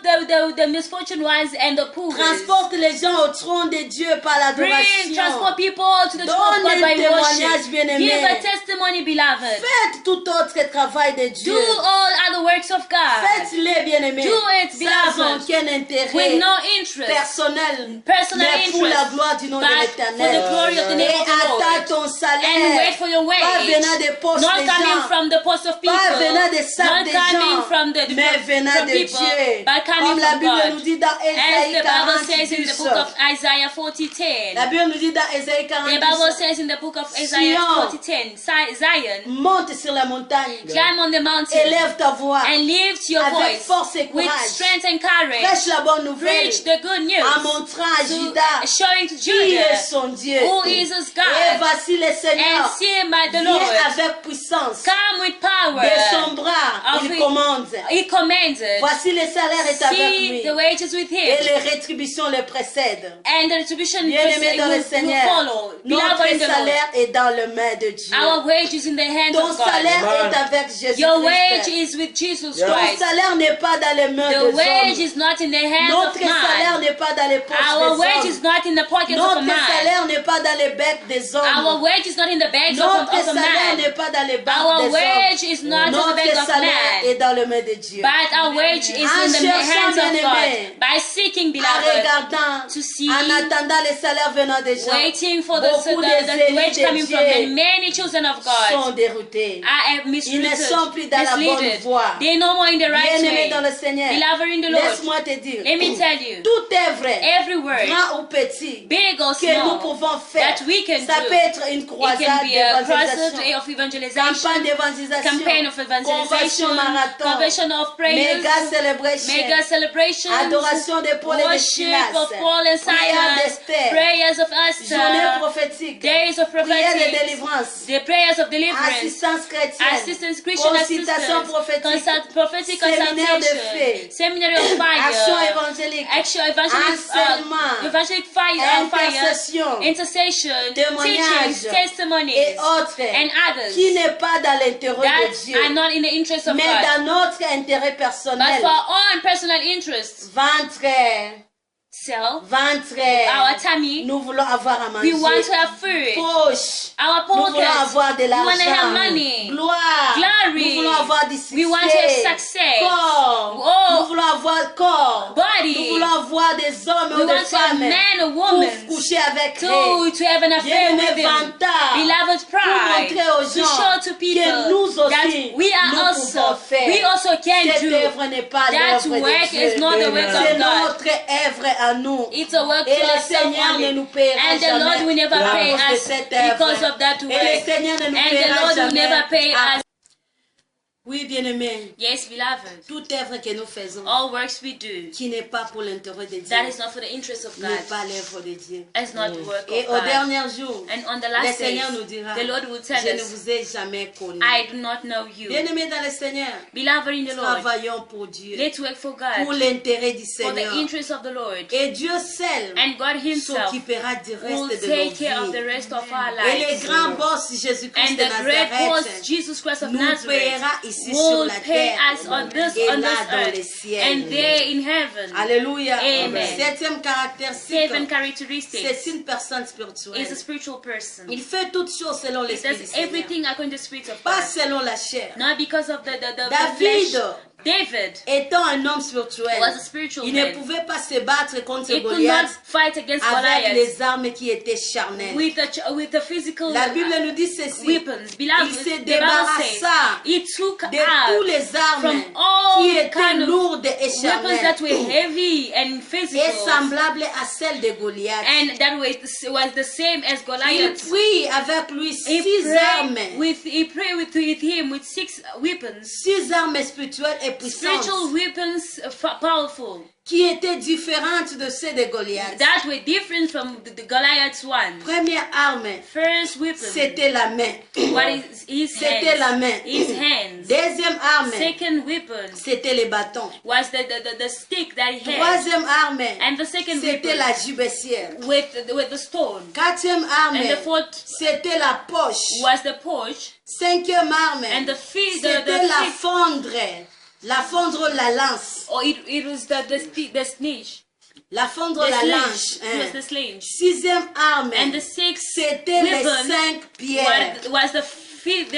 Help the misfortune ones and the poor. Transporte les gens au trône de Dieu par l'adoration. Transport people to the throne of Donne God un by témoignage, worship. bien-aimé. Give a testimony, beloved. Faites tout autre travail de Dieu. Do all other works of God Faites-les, bien-aimés. Do it, Sans beloved. aucun intérêt with no interest, personnel. personal Mais pour la interest, gloire du nom de but for l'Éternel. the glory of the name Et of the Lord. attends ton And salaire. wait for your wage, Pas venant des postes not des coming gens. from the post of people, Pas venant des sacs not des coming gens, from the mais venant from de people, Dieu. but Comme coming la from Bible God. nous dit dans As Ésaïe the 40, Bible says in the book of Isaiah 40:10. La Bible nous dit dans Ésaïe The Bible 40, says in the book of Isaiah Sion. 40:10, Zion, monte sur la montagne, climb on the mountain élève ta voix, and lift your avec voice force et with courage. strength and courage. Prêche la bonne nouvelle Preach the good news en montrant à Judas showing to qui est Judah son Dieu. who is his Et God. voici le And Seigneur see by the vient Lord avec puissance. come with power. De son bras, Of il it- commande. He commanded. Voici le salaire est avec See lui. the wages with Et him. les rétributions le précèdent. And the retribution Bien-aimé dans le will Seigneur, follow. Beloved notre in the Lord. salaire est dans le main de Dieu. Our wage is in the hands Ton of God. salaire Amen. est avec Jésus Your wage Christ. is with Jesus Yeah. Ton Christ. salaire n'est pas dans les mains The des wage hommes. is not in the hands Notre of salaire man. n'est pas dans les poches Our des wage is hommes. not in the pockets of a Notre man. salaire n'est pas dans les becs des Our hommes. wage is not in the bags Notre of a salaire man. n'est pas dans les bacs Our des wage hommes. is not in the Notre bags of salaire est man. dans les mains de Dieu. But our wage is En in the cherchant, hands of bien-aimé, God. By seeking, En beloved, regardant, to see, en attendant les salaires venant des gens, waiting for the beaucoup des wage élus coming de from the Dieu many children of sont God déroutés. are Ils ne mistreated, sont plus dans la bonne misleaded. voie. They're no more in the right Bien-aimé way. dans le Seigneur, Beloved in the Lord, laisse-moi te dire, let me tell you, tout œuvre, every word, grand ou petit, big or que nous small, pouvons faire, that we can ça do, peut être une it croisade can be a d'évangélisation, crusade of evangelization, campagne d'évangélisation, campaign of convention evangelization, marathon, convention of prayers, méga celebration, mega celebrations, adoration de Paul et de worship Silas, of Paul and prière Silas, d'Esther, prayers of journée Esther, prophétique, days of prière de prophetic, délivrance, the prayers of deliverance, assistance chrétienne, assistance, Christian consultation assistance, prophétique, prophetic séminaire de consultation, feu, seminary of action fire, évangélique, action evangelic, enseignement, evangelic fire, intercession, intercession, témoignages teachings, testimonies, et autres and others qui n'est pas dans l'intérêt de that Dieu, are not in the interest of mais God, dans notre intérêt but personnel. for our own personal interests. Ventre, self, ventre. our tummy. Nous voulons avoir à manger. We want to have food. Poche. Our Nous voulons pockets. avoir de We want to have l'argent. money. Gloire. Glory. Nous voulons avoir du succès. We want to have success. Corps. Oh. Nous voulons avoir corps. Body. Nous voulons avoir des hommes We ou des want to have femmes man or pour woman coucher avec eux. to have an affair Bien-aimé with them. vantard. Beloved Pour pride. montrer aux To gens show to que people nous that aussi, we are nous also, pouvons faire. we also can Cette do. œuvre n'est pas That l'œuvre de work Dieu. is not the work C'est of God. notre œuvre à nous. It's a work Et for le ourselves Seigneur ne only. nous paiera And the jamais Lord will never à pay cause de us cette because œuvre. of that Et le work. Seigneur ne nous And the paiera Lord will jamais never pay à- us. Oui, bien-aimé, Yes, beloved. toute œuvre que nous faisons All works we do, qui n'est pas pour l'intérêt de Dieu that is not for the interest of n'est God. pas l'œuvre de Dieu. It's not the work Et of au God. dernier jour, And on the le last days, Seigneur nous dira, the Lord will tell je ne us, vous ai jamais connu. I do not know you. Bien-aimé dans le Seigneur, Beloved in the Lord, travaillons pour Dieu, let's work for pour God, l'intérêt du for the Seigneur. interest of the Lord. Et Dieu seul And God Himself s'occupera du will reste de nos take care of the vies. rest of our Et le lives. grand boss Jésus-Christ And de the great boss, Nazareth Jesus Christ of nous Nazareth, paiera ici sur will la pay terre us on this et on là this dans les earth ciels. and there in heaven. Alléluia. Amen. Septième caractéristique, Seven c'est characteristics une personne is a spirituelle. spiritual person. Il fait toutes choses selon It l'Esprit du does Seigneur, everything according to the Spirit of pas God. selon la chair. Not because of the David, flesh. David étant un homme spirituel, was a spiritual il ne man. pouvait pas se battre contre He could not Goliath fight against avec Goliath les armes qui étaient charnelles. with the physical La Bible nous dit ceci. weapons. Il Beloved, se the Bible says débarrassa he took de tous out les armes from all qui étaient kind of lourdes et weapons that charnelles were heavy and et physical, semblables à celles de Goliath. and that was the same as Il Goliath. prit avec lui He 6 armes, prayed with him with 6 weapons, 6 armes spirituelles et puissantes spiritual weapons, powerful, qui étaient différentes de celles de Goliath. that were different from the Goliath's one. Première arme, First weapon, c'était la main. what is his C'était la hands? main. His hands. Deuxième arme, Second weapon c'était les bâtons. was the stick that he had, Troisième arme, and the second c'était weapon la gibecière. with the stone, Quatrième arme, and the fourth c'était la poche. was the porch, Cinquième arme, and the fifth c'était la fifth, fondre. La fondre, la lance. or it was the snitch, La fondre, the la sledge. lance. It was the sledge, Sixième arme, and the sixth c'était les weapon 5 pierres. was the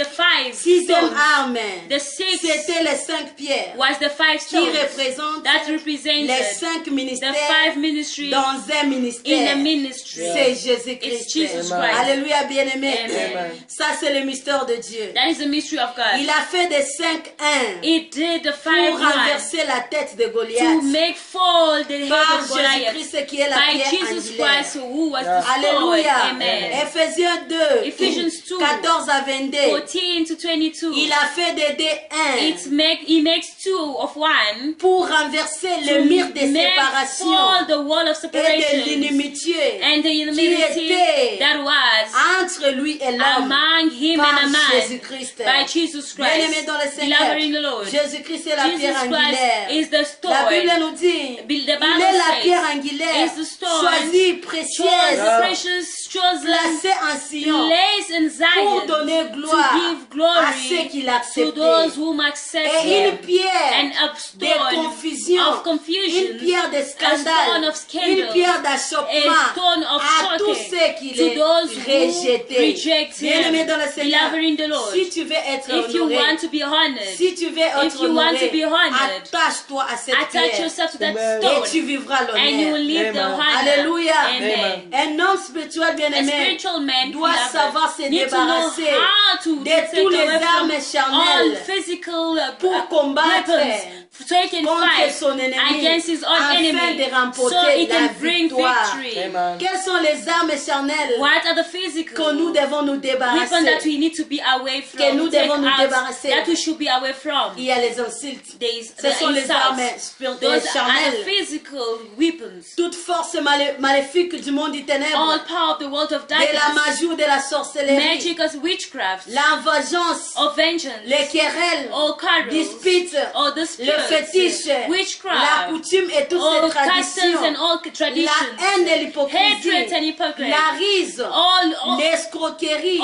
5 Sixième stones. arme, The sixth c'était les 5 pierres was the 5 qui stones représentent that les represented 5 the ministères 5 ministries dans un in ministère. the ministry. C'est It's Jésus-Christ. Jesus Amen. Christ. Alléluia, bien-aimé. Amen. Ça, c'est le mystère de Dieu. That is the mystery of God. Il a fait des 5-1 He did the 5 pour one renverser la tête de to Goliath make fall the head par of Goliath Jésus-Christ qui est la by pierre Jesus Christ, angulaire. who was the sword. Alléluia. Amen. Ephésiens 2, Ephesians 2, 14 à 22. 14 to 22. Il a fait des D1 He makes 2 of 1 pour renverser le mur de make séparation fall the wall of et de separation l'inimitié and the qui humility était that was entre lui et l'homme among him par and a man Jésus-Christ. by Jesus Bien-aimé Christ. dans le Seigneur, Beloved in the Lord, Jésus-Christ est la Jesus pierre Christ angulaire. is the La stone. Bible nous dit, The il Bible est la says, pierre angulaire, is the stone, choisie, chose précieuse, precious, chosen, placée en Sion placed in pour Zion donner to gloire give à glory ceux qui to l'acceptent. those whom accept Et une him. pierre And a de stone confusion, of confusion, une pierre de a stone scandale, of scandal, une pierre a d'achoppement stone of à tous shocking ceux qui to les those who rejetaient. reject Bien-aimé him. dans le Seigneur, Beloved in the Lord, si tu veux être if you honoré, want to be honored, si tu veux être if you want to be honoré, honored, attache-toi à cette attach pierre yourself to that Amen. et tu stone, vivras and you will l'honneur. live the Amen. honor. Alléluia. Amen. Un homme spirituel A bien-aimé spiritual man doit beloved, savoir se need to know débarrasser how to de take tous les away from armes all charnelles physical pour combattre weapons, so he can contre fight son ennemi against his own afin enemy, de so remporter he la can bring victoire. victory. Amen. Quelles sont les armes charnelles What are the que physical nous devons nous weapons that débarrasser? we need to be away from? Que nous take devons nous out, débarrasser. that we should be away from. Il y a les insultes. The Ce sont les armes insults. spirituelles Those are the charnelles. physical weapons. Toute force maléfique du monde du All ténèbre, power of the world of de la darkness, magie ou de la sorcellerie, magic as witchcraft, la vengeance, or vengeance, les querelles, or quarrels, disputes, or le disputes, fétiche, la witchcraft, coutume et toutes all ces traditions, customs and all traditions, la haine et hatred l'hypocrisie, and hypocrisy, la rise, all l'escroquerie,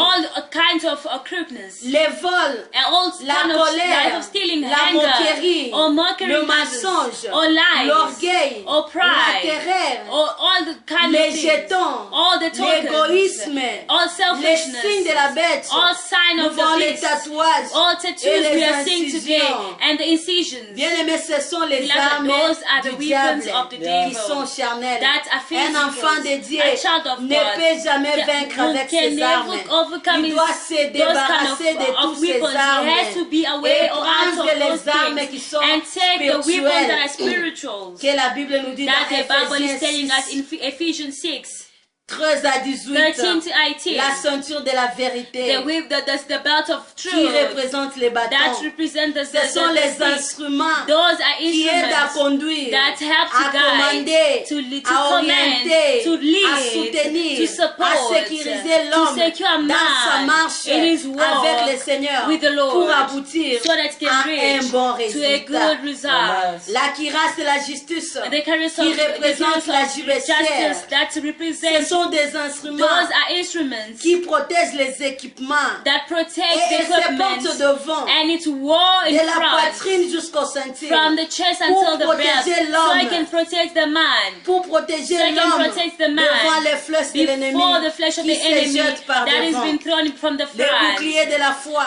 kinds of crookedness, les vols, and all la kind of life colère, of stealing, la anger, moquerie, or mockery, le matters, mensonge, or lies, l'orgueil, or la pride, terreur, or all the kind les of things, jetons, all the tokens, l'égoïsme, all les selfishness, signes de la bête, all sign nous of the voyons les beast, tatouages all et tattoos we les are seeing today, incisions. and the incisions. Bien-aimés, ce sont les Beloved, armes those are the du weapons diable of the qui devil sont charnelles. that are Un enfant de Dieu a child of ne God peut jamais that vaincre will- avec can ses never armes. overcome Il his- doit se those débarrasser de of toutes ces weapons. armes He has to be away et or out prendre of those les armes things qui sont and take the weapons that are spiritual. que la Bible nous dit That the dans Bible is telling us Ephésiens 6, in Ephesians 6, 13 à 18, 13 to 18. la ceinture de la vérité The belt of qui truth représente les that bâtons. represent the Ce sont les stick. instruments Those are qui aident à instruments conduire, that help à to guide, commander, to à command, orienter, to lead, à soutenir, to support, à sécuriser l'homme to secure dans sa man marche in his walk avec le Seigneur with the Lord, pour aboutir so that it can à reach un bon to a résultat. good result. La cuirasse de la justice The charism qui représente la justice justice. that Ce represents, sont des instruments those are instruments qui protègent les équipements that protect et the se portent equipment, devant and it's war in de la front, poitrine jusqu'au ceinture from the chest pour until the breast, protéger so l'homme. it can protect the man, pour protéger so it can l'homme protect the man devant les flèches de l'ennemi before the flesh of qui the se enemy jettent par that has devant. been thrown from the Le front. bouclier de la foi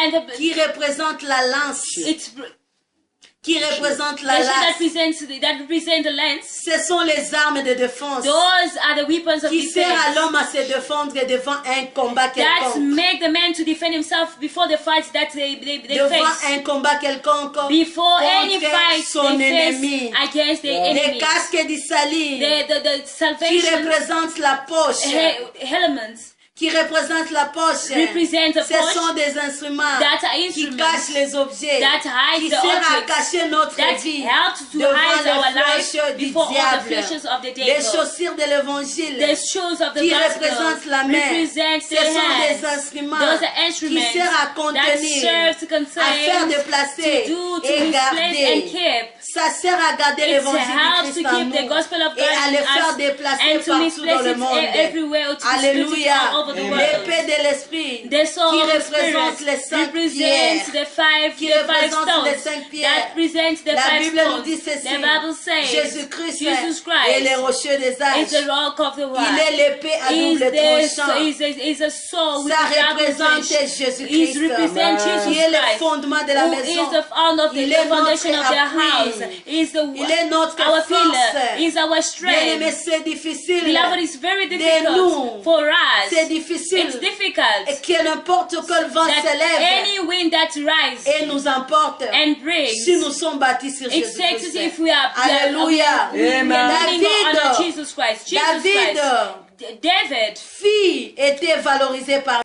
And qui représente la lance, it's qui représente the la shield that lance. represents the lance. Ce sont les armes de défense Those are the weapons of qui servent à defense l'homme à se défendre devant un combat that quelconque. make the man to defend himself before the fight that they Devant face. un combat quelconque Before any contre fight son they ennemi. face against the Les enemy. casques d'Issalie The qui salvation représentent la poche. elements Qui représentent la poche. represent the Ce poche sont des instruments that are qui instruments cachent les objets, that hide qui the servent à objects, cacher notre that vie help to devant hide our les life flèches du before all the diable. flashes of the Les devil. chaussures de l'évangile The shoes of the qui gospel représentent la main. represent Ce the sont des hands. instruments Those are qui instruments servent à that contenir, serve to à faire contain, déplacer to do, to et displace and garder. keep. Ça sert à garder It l'évangile helps du to Christ en keep the nous gospel of et God à le in faire us déplacer and to partout dans misplace le it monde. everywhere, to distribute it Alléluia. all over the world. L'épée de l'esprit The sword qui of the représente Spirit les 5 represents pierres. the five, Qui the five représente les stones. 5 pierres. That presents the La five Bible nous stones. dit ceci. The Bible says Jésus-Christ Jesus est le Christ rocher des is âges. the rock of the Il world. est l'épée à Is double tranchant. a sword with Ça a double représente edge. Jésus-Christ, Is represent qui Jesus est le Christ, fondement de la who maison. is the founder of Il the est foundation notre of the appui. house. Is the Il est notre our force. pillar. Is our Bien-aimé, strength. c'est difficile. Beloved, it's very nous. difficult for us. C'est difficile. It's difficult Et que n'importe quel vent that s'élève any wind that rises et nous emporte and brings, si nous sommes bâtis sur it takes it Jésus-Christ. if we are Alléluia. we are leaning David, on Jesus Christ. Jesus David, Christ. David, fille, était valorisé par...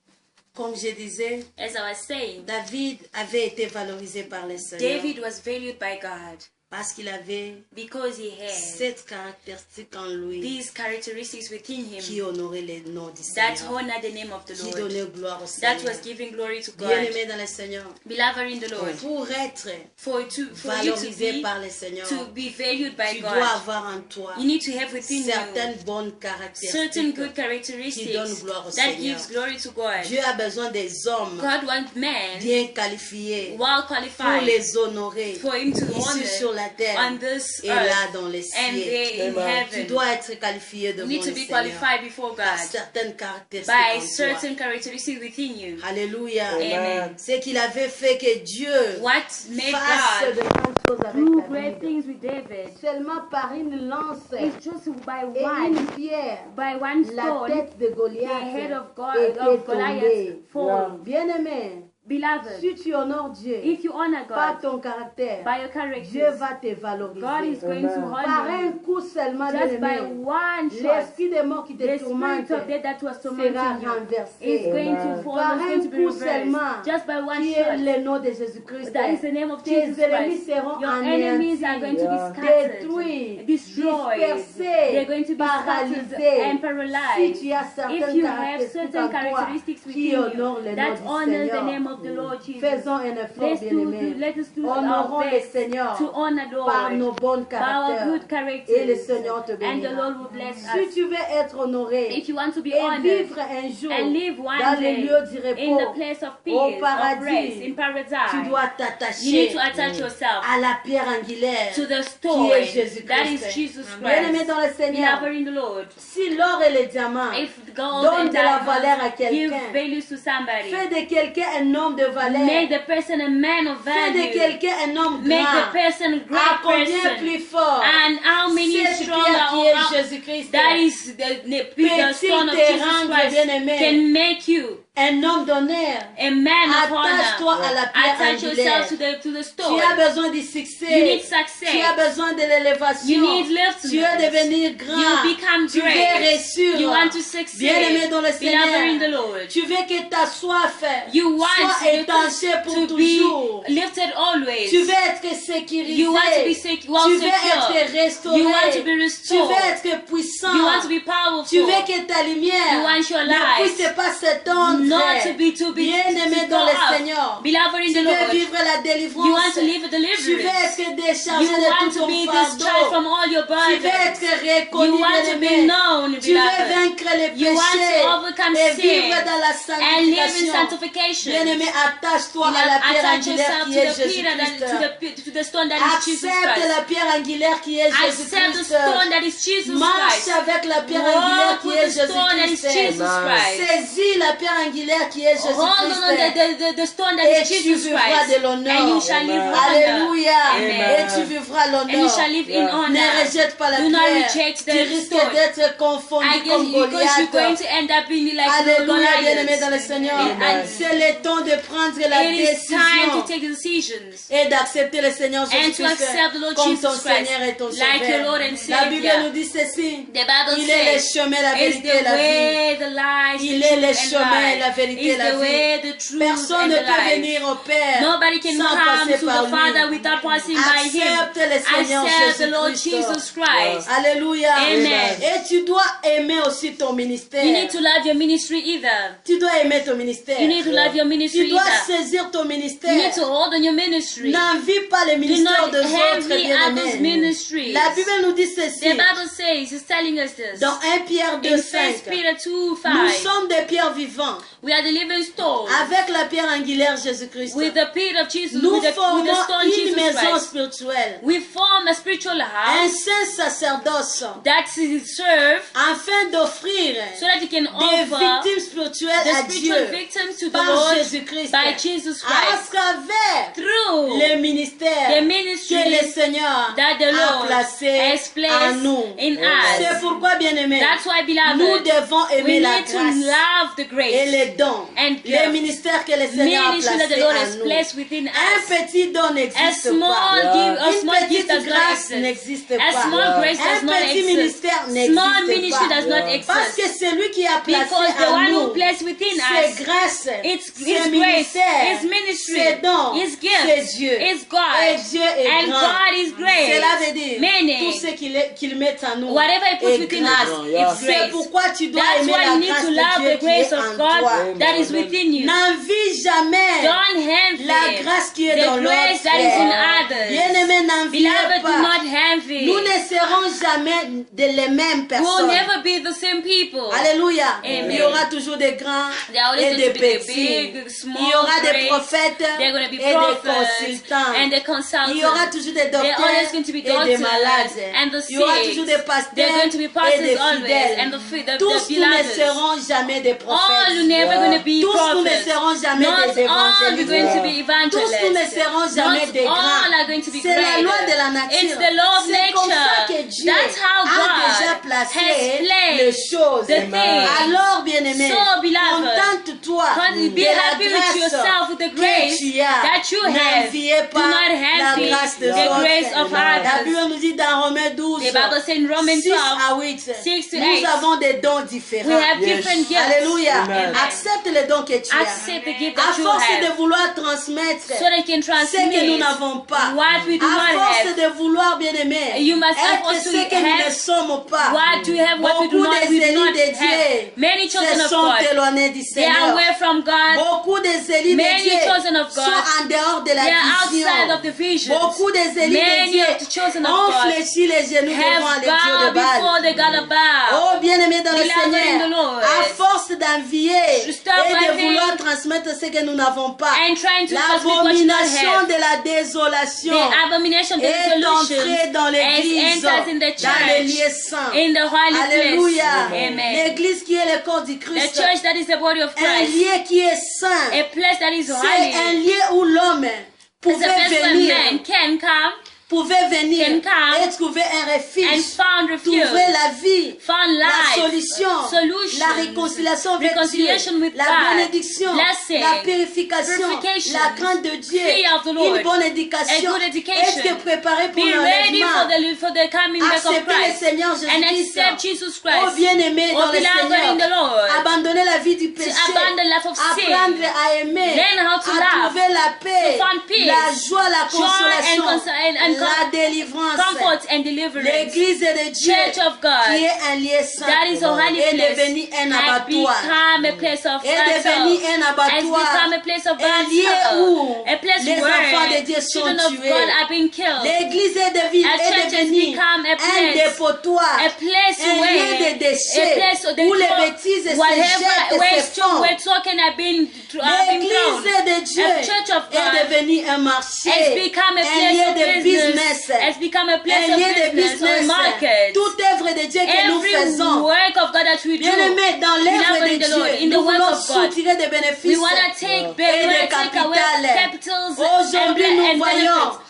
Comme je disais, as I was saying, David avait été valorisé par le Seigneur David was valued by God parce qu'il avait because he had cette caractéristique en lui these characteristics within qui him honorait le nom du that Seigneur, honor the name of the qui Lord, donnait gloire au that Seigneur. was giving glory to God. Bien-aimé dans le Seigneur, Beloved in the Lord, pour être for you to valorisé be, par le Seigneur, to be valued by tu dois God, avoir en toi you need to have within certaines you bonnes certain caractéristiques good qui donnent characteristics gloire au that Seigneur. gives glory to God. Dieu a besoin des hommes God wants men bien qualifiés well pour qualified les honorer for him to ici sur honor la terre on this et earth là dans les and cieux. there in Tu heaven. dois être qualifié You devant need to le be Seigneur qualified before par God certaines caractéristiques by en toi. certain characteristics within you. Alléluia. Amen. C'est qu'il avait fait que Dieu What made fasse de God grandes choses avec do great David. things with David Seulement par une lance is just by et une one, pierre, by one la stone, tête de the Goliath head of était God of Goliath tombée. fall. Bien-aimé, Beloved, si tu honores Dieu if you honor par God ton caractère, by your Dieu character, va te God is valoriser. going to Par honor un you. coup seulement, Just by bien-aimé, one shot, l'esprit de mort qui te the spirit tourmente of death that was sera tormenting you renversé. is going to fall, Par is going un to be coup reversed. seulement, Just by one qui est shot, le nom de Jésus-Christ, that is the name of tes Jesus ennemis Christ. seront Your enemies are going to be scattered, détruits, destroyed. dispersés, They're going to be scattered paralysés. and Si paralyzed. tu as If certaines you have caractéristiques certain en toi characteristics qui within honorent you le nom that du honor the Seigneur, name of of the Lord Jesus. Faisons un effort, bien-aimés. Let us do Honorons our le best Seigneur to honor the par nos Lord, bons by our good caractères. Et le characters, Seigneur te and the bénira. Lord will bless Si us. tu veux être honoré If you want to be et honored vivre un jour and live one dans les day lieux du in the repos, place of au peace, of rest, paradis, in paradise, tu dois you need t'attacher to attach yourself à la pierre angulaire to the qui stone est Jésus-Christ. that is Jesus Bien-aimé Christ. dans le Seigneur, Beloved in the Lord, si l'or et les diamants if gold donnent and de la valeur à diamonds give quelqu'un, values to somebody, fais de quelqu'un un homme de valeur, make the person a man of fais de value, quelqu'un un homme make the grand. person a À great combien person, plus fort and how many cette stronger pierre qui or est how- Jésus-Christ that is the stone of te Jesus rendre, Christ bien-aimé, can make you un homme d'honneur. a man of Attache-toi honor. à la pierre Attach angulaire. yourself to the Tu stone. as besoin du You succès. need Tu success. as besoin de l'élévation. You need liftment. Tu veux devenir grand. You become Tu veux great. réussir. You want to succeed. Bien-aimé dans le Beloved in the Seigneur. Lord. Tu veux que ta soif You want soit étanchée pour to toujours. be lifted always. Tu veux être sécurisé. You want to be well Tu veux secure. être restauré. You want to be Tu restored. veux être puissant. You want to be powerful. Tu veux que ta lumière You want your ne light puisse pas s'étendre. not to be Bien-aimé to dans go le up. Seigneur. Beloved in Tu the veux Lord. vivre la délivrance. You want to live a Tu veux deliverance. être déchargé You de want tout to ton be discharged from fardeau. all your Tu veux burdens. être reconnu, You want to be bien-aimé. known, Tu veux beloved. vaincre les You want péchés to overcome et sin vivre dans la and live in sanctification. sanctification. Bien-aimé, attache-toi à la pierre Attach angulaire yourself qui to est the pillar Jésus-Christ. to the stone that is Jesus Accepte Christ. la pierre angulaire qui est Accept the Jésus-Christ. stone that is Jesus Marche Christ. avec la pierre angulaire Walk qui with est the stone that is Jésus-Christ. Jesus Christ. Saisis la pierre angulaire qui est Hold on Jésus-Christ. the stone that Et is tu Jesus vivras Christ. de l'honneur. And you shall live honor. Alléluia. Amen. Et tu vivras And you l'honneur. shall live in honor. Ne rejette pas la Do not pierre. reject Tu the risques stone. d'être confondu I guess comme because you're going Goliath. to end up being like Alléluia, bien-aimé dans le Goliath. Seigneur. Amen. C'est le temps de prendre la It is time to décision take decisions et d'accepter le Seigneur and to Jésus-Christ accept the Lord comme Jesus ton Christ Seigneur et ton like your Lord Sauveur. and La Bible nous Savior. dit ceci. The Bible Il est le says, chemin, la it's vérité et the la vie. way, the life, Il the est le truth and chemin, life. la vérité et It's la the vie. way, the truth Personne and ne the peut life. venir au Père Nobody can sans come passer to par the Father lui. without passing by Him. Accepte le Seigneur Accept the Lord Jésus-Christ. Jesus Christ. Alléluia. Amen. Et tu dois aimer aussi ton ministère. You need to love your ministry either. Tu dois aimer ton ministère. You need to love your Tu ministry dois either. saisir ton ministère. You need to hold on your ministry. N'envie pas les Do ministères not des autres, envy others' bien-aimés. ministries. La Bible nous dit ceci. The Bible says, it's telling us this. Dans 1 Pierre In 2:5. 1 Peter 2:5, Nous sommes des pierres vivantes. we are the living stone. Avec la pierre angulaire Jésus-Christ. With the Peter of Jesus, Nous with the formons stone une Jesus maison Christ. spirituelle. We form a spiritual Un house saint sacerdoce. that is served Afin d'offrir so that you can des offer victimes spirituelles the à spiritual Dieu. victims to the Par Lord Jésus-Christ. by Jesus À Christ. travers Through le ministère the que ministry le Seigneur that the a Lord placé has en placed nous. in C'est us. pourquoi, bien-aimés, That's why, nous beloved, devons we aimer la need to grâce love the et grace les dons, and les gifts. ministères que le Seigneur a Ministry that the placés Lord has en nous. placed within Un us. petit don A n'existe small pas. gift, a Une small gift petite does not grâce exist. n'existe A pas. small grace does Un not petit exist. ministère Small n'existe ministry pas. does not exist. Parce que celui qui a placé Because the en one nous who placed within ses us, grâces, it's ses His grace, ministères, His ministry, ses dons, His c'est gifts, Dieu. His God, Et Dieu est and grand. God is great. Cela veut dire Meaning, tout ce qu'il met en nous whatever He puts est within grâce. us, it's C'est grace. pourquoi tu dois That's aimer why la you need grâce to de love Dieu the qui grace est of en God toi. that is within you. N'envie jamais Don't envy la grâce qui est the dans l'autre. grace that is in others. Bien-aimé, n'enviez Beloved, do pas. not envy. Nous ne serons jamais les mêmes We will personnes. never be the same people. Alléluia. Amen. Il y aura toujours des grands There are always et going des to be the petits. big, small, Il y aura des great. prophètes There are going to be et des prophets consultants. and the consultants. Il y aura toujours des There are docteurs always going to be et des doctors malades. and the Il y aura sick. toujours des There are pasteurs going to be et pastors des always fidèles. and the Tous nous ne beloved. serons jamais des All prophètes. you never going to be Tous nous ne prophets. serons jamais Not des all are going to évangélistes. be evangelists. Tous nous ne serons jamais Not des all grands. are going to be C'est la great. loi de la nature. It's the law of C'est comme ça que nature. Dieu That's how a déjà God placé has placed les choses. the things. Alors, bien-aimé, So, beloved, contente-toi be de la happy with grâce yourself with the que grace grace tu as, that you have, n'enviez do pas not la envy grâce des the autres. grace of La others. Bible nous dit dans Romains 12, The Bible says in Romans 6 à 12, 8, 6 to nous 8, avons des dons we différents. have different gifts. Alléluia. Amen. Accepte les dons que tu as. Accept the gift À that you force de have, vouloir transmettre so that you can ce que nous transmit n'avons pas, what we do à not force have. de vouloir, bien aimé, You must être also ce que nous ne have sommes pas. what we have, what we do Beaucoup not, des we do élus not de have. Dieu Many children se of sont God, éloignés du they are Seigneur. away from God. Beaucoup des élus de Many Dieu chosen of God, sont en dehors de la they are vision. outside of the vision. Beaucoup des élus de Many Dieu of the chosen of ont God fléchi les genoux devant have les dieux de bowed before Baal. the God of Baal. Oh, bien-aimé dans le Beloved in the Seigneur, Lord. à force d'envier To stop et de envying vouloir transmettre ce que nous n'avons pas, And trying to transmit what you don't l'abomination have. de la désolation The abomination of the est dissolution entrée dans has l'église, entered in the dans les church, lieux saints. in the holy Alléluia. place. Amen. L'église qui est le corps du The Christ, church that is the body of un Christ, lieu qui est saint. a place that is C'est un holy. lieu où l'homme It's a pouvait place where venir, man can come venir can come et trouver un and refuge, found refuge, trouver la vie, found la life, solution, solution, la réconciliation avec reconciliation Dieu, with la God, bénédiction, blessing, la purification, purification, la crainte de Dieu, fear of the Lord, une bonne a éducation, good education. être préparé pour Be ready l'enlèvement, for the coming back of accepter le Christ Seigneur and Jésus-Christ, accept Jesus oh Christ. bien-aimé Oh, dans le beloved in the Seigneur, Lord. abandonner la vie du To péché, abandon the life of sin. apprendre à aimer, Learn how to à love, trouver la paix, to find peace, la joie, la joy and consolation, and la délivrance. comfort and deliverance. L'église de Dieu, Church of God, qui est un lieu saint, that is a holy est place, devenu un has abattoir. become a place of Est devenu battle, un has abattoir, become a place of un lieu battle, où a place les enfants de where Dieu sont children of tués. God are being killed, L'église est devenue A church has become a un place, dépotoir, a place un where lieu de déchets, a place of the où les throw- bêtises se whatever jettent et se font. where talking have been thrown. L'église de Dieu A church of God est devenue un marché, has become a un place lieu of de business, business, has become a place un of lieu de business, or a market. Toute œuvre de Dieu que nous Every faisons, work of God that we do, bien-aimés, dans l'œuvre Beloved de in the Lord, Dieu, in the nous work voulons of God, soutirer des we bénéfices want to take et des take away capitales. capitals Aujourd'hui, and, nous and voyons benefits.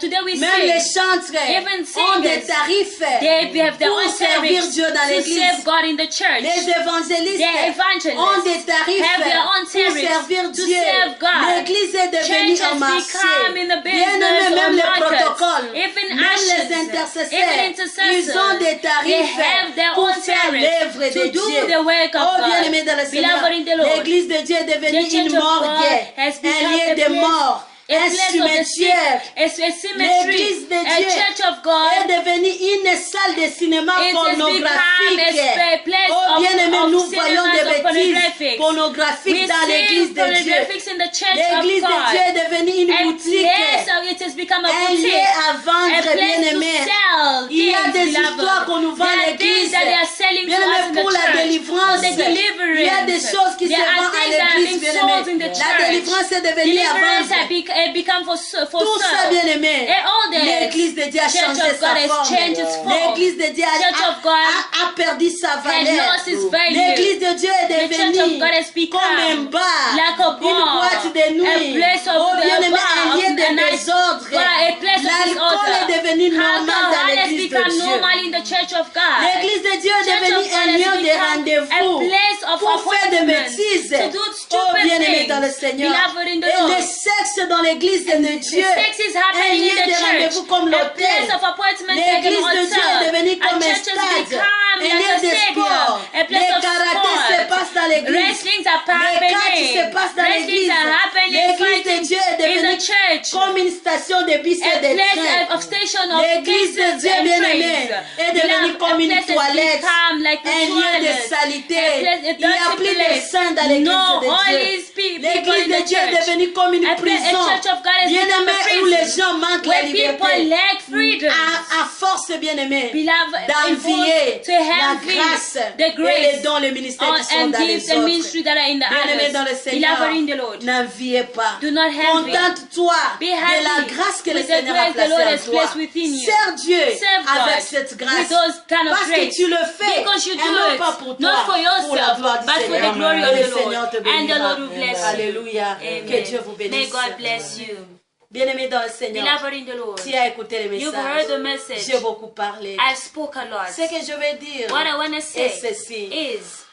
Today we même les see chantres even ont des singers, tarifs they have their pour own servir tariffs Dieu dans to l'église. serve God in the church. Les évangélistes The evangelists ont des tarifs have their own pour tariffs servir to Dieu. serve God. L'église est devenue Church un has marché. become in the Bien business aimé, or même les market. protocoles, Even même les ushers, even intercesseurs, intercessors, ils ont des they tarifs have their pour own faire tariffs l'œuvre to de do Dieu. the work of Oh, God. bien aimé dans le Seigneur, Beloved in the Lord, l'église de Dieu est devenue the church une of morgue, God has un become lieu a de place- mort, a un place of the sick, cimetière. a cemetery, L'église de a Dieu church of est God. devenue une salle de cinéma It has pornographique. become a place Oh, bien aimé, of nous voyons cinemas des of bêtises pornographics. pornographiques We dans see l'église de Dieu. pornographics in the church of L'église de God. Dieu est devenue une A boutique, place of it has become a un boutique. lieu à A vendre, place bien to aimé. sell Il y a things, des beloved. histoires qu'on nous vend There à are things l'église. that they are selling Bien to us aimé, in the pour la church. délivrance, For the deliverance. il y a des choses qui se There are vendent à things that are l'église, being bien sold in aimé. the La church. délivrance est devenue à Deliverance vendre. have become for Tout ça, sale. bien aimé. And all that. L'église de Dieu a Church changé of God sa has forme. changed its form. L'église de Dieu Church of God a perdu sa valeur. lost its value. L'église de Dieu est The church of devenue God has become comme un bar, like a bar, une boîte de nuit. a place of Oh, the bien aimé, bar, un lieu a de nice désordre. bar, a place of L'alcool disorder. est devenu normal dans Alcohol has l'église de become Dieu. normal in the church of God. L'église de Dieu est Church devenue of God un has lieu de become rendez-vous a place of pour faire des appointment, bêtises. to do Oh, stupid bien aimé things. dans le Seigneur. Beloved in the Et Lord. le sexe dans l'église de Dieu. Sex is Un happening lieu in the de church. rendez-vous comme A l'hôtel. place of appointment like an L'église de Dieu est devenue hotel. A comme un church has stade, become un like lieu a de sport. stadium. A Les place of karatés se sport. passent dans l'église. Wrestlings are Les catchs se happening. passent dans l'église. Wrestlings are happening. L'église de Fighting Dieu est in the devenue church. comme une station de bus A et de place train. of station of L'église de buses Dieu, and bien aimé, trains. est devenue Beloved, comme a une place has toilette, become like a un lieu de toilet. salité. A place- a Il n'y a dirty plus de place. saints dans l'église No de holy Dieu. people L'église in de the Dieu est church. devenue comme une A prison. church of God has Bien become aimé, a où les prison. gens manquent la Where people liberté. lack freedom. À force, bien aimé, Beloved, d'envier to la envy grâce the et grace les dons, les ministères qui sont and dans gifts les and autres. ministry that are in the Bien-aimé dans le others. Seigneur, Beloved in the Lord. n'enviez pas. Do not envy. Contente-toi Be de la happy grâce que le with the Seigneur a grace the Lord placée has en toi. placed within you. Sers Dieu Serve avec God cette grâce. with those kind of Parce que grace. tu le fais, Because you et do non it, pas pour toi, not for pour la yourself, gloire du but for the Seigneur. glory Et of le the Lord. Seigneur te And the bénira. Lord will bless you. Alléluia. Amen. Que Dieu vous May bénisse. God bless you. Bien-aimé dans le Seigneur, Beloved in the Lord. tu as écouté le You've heard the message. message. J'ai beaucoup parlé. I spoke a lot. Ce que je vais dire What I want to est say ceci. is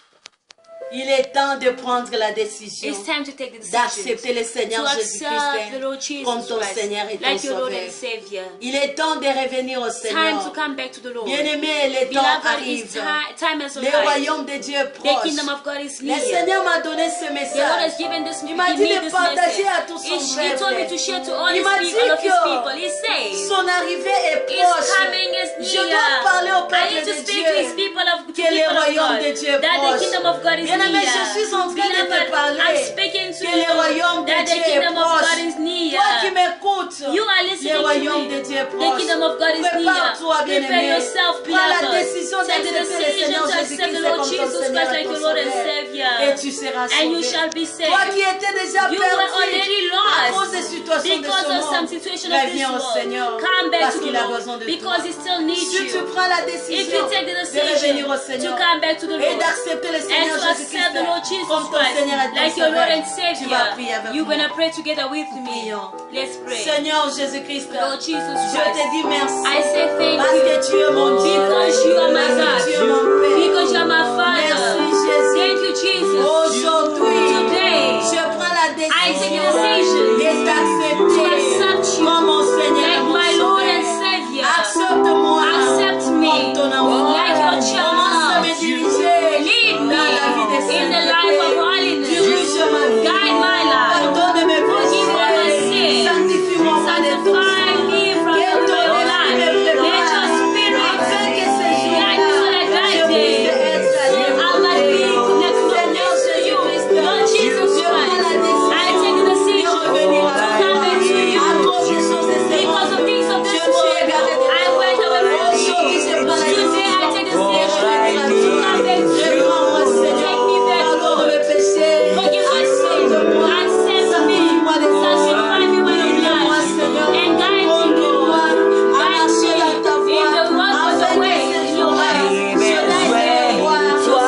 Il est temps de prendre la décision It's time to take the decision d'accepter le Seigneur to accept the Jésus-Christ Lord Jesus comme ton Christ Seigneur et ton like your Lord Sauveur. and Savior. Il est temps de revenir au Time to Seigneur. come back to the Lord. Bien-aimé, le temps Beloved, arrive. it's time has Le arrived. royaume de Dieu est The proche. kingdom of God is Le near. Seigneur m'a donné ce The Lord has message. given this, Il m'a give dit me de this partager message. à tout son He told me peuple. to share to all Il his m'a people, all of his dit people. He que says, son arrivée est His proche. coming is Je near. dois parler au I peuple need to de speak to his Dieu. people of Que le royaume de God. Dieu est That the proche. kingdom of God is Bien-aimé, near. je suis en train de te Beloved, parler. I'm speaking to Que le royaume you de that the Dieu est kingdom of God proche. is near. Toi qui m'écoutes, You are le listening to royaume me. de Dieu est The proche. kingdom of God is near. Prépare-toi, Prepare bien-aimé. yourself, Prends la beloved. décision Take the d'accepter le decision Seigneur to accept Jésus-Christ the Lord comme ton Jesus Seigneur Christ et like ton your Lord and Sauveur. Savior. Et tu seras And you sauvé. shall be saved. Toi qui étais déjà You were perdu already à cause lost des situations de because ce of some monde, situation of this reviens au world. Seigneur Come back parce to the qu'il a Lord besoin de because He toi. still needs Si tu you. prends la If décision you take the de decision revenir au to Seigneur come back to the et Lord d'accepter le and Seigneur to accept the Lord Jésus-Christ Jesus comme ton Christ Seigneur et ton like your Lord and Sauveur, tu vas prier Savior, avec you're moi. gonna pray together with me. Prions. Let's pray. Seigneur Jésus-Christ, Lord Jesus je te Christ, dis merci I say thank parce you que tu es mon Dieu, because you are my parce que tu es God, mon Père. because you are my Merci Father. Jésus. Thank you, Jesus. Aujourd'hui, Today, je prends la I take a décision decision de to t'accepter accept you comme mon Seigneur et like mon my Lord and Sauveur. Savior. Accepte-moi Accept me comme ton enfant. like your Commence à child. me diriger Lead dans la vie de me in the life of sainteté. holiness. Dirige ma vie. Guide my life. Pardonne mes Forgive all my péchés. sins. Sanctifie-moi par les ton Sanctify sang. me from Que ton your esprit me life. Let your prépare spirit afin que ce guide me jour-là, so that je that puisse day, être so I might be connecté. connected Seigneur to you. Jésus-Christ, Lord Jesus je prends Christ, la I décision take the de decision revenir to à come toi. back to you. À cause des choses de ce Because of monde, things of je this me suis world, égaré de I toi. went away from Aujourd'hui, je you. prends la Today I take the décision de revenir à decision to toi. come back to you. Réponds-moi, Seigneur. Take me back, Pardonne Lord. mes péchés. Forgive my sins. Accepte-moi. Accept me. Sanctifie-moi de ton sang. Sanctify me by your Guide-moi, blood. Seigneur. And guide me, Conduis-moi Lord. à Guide marcher me dans ta in voie. the road of Afin the que way, ce in your jour-là, way. je So that puisse te day, voir et être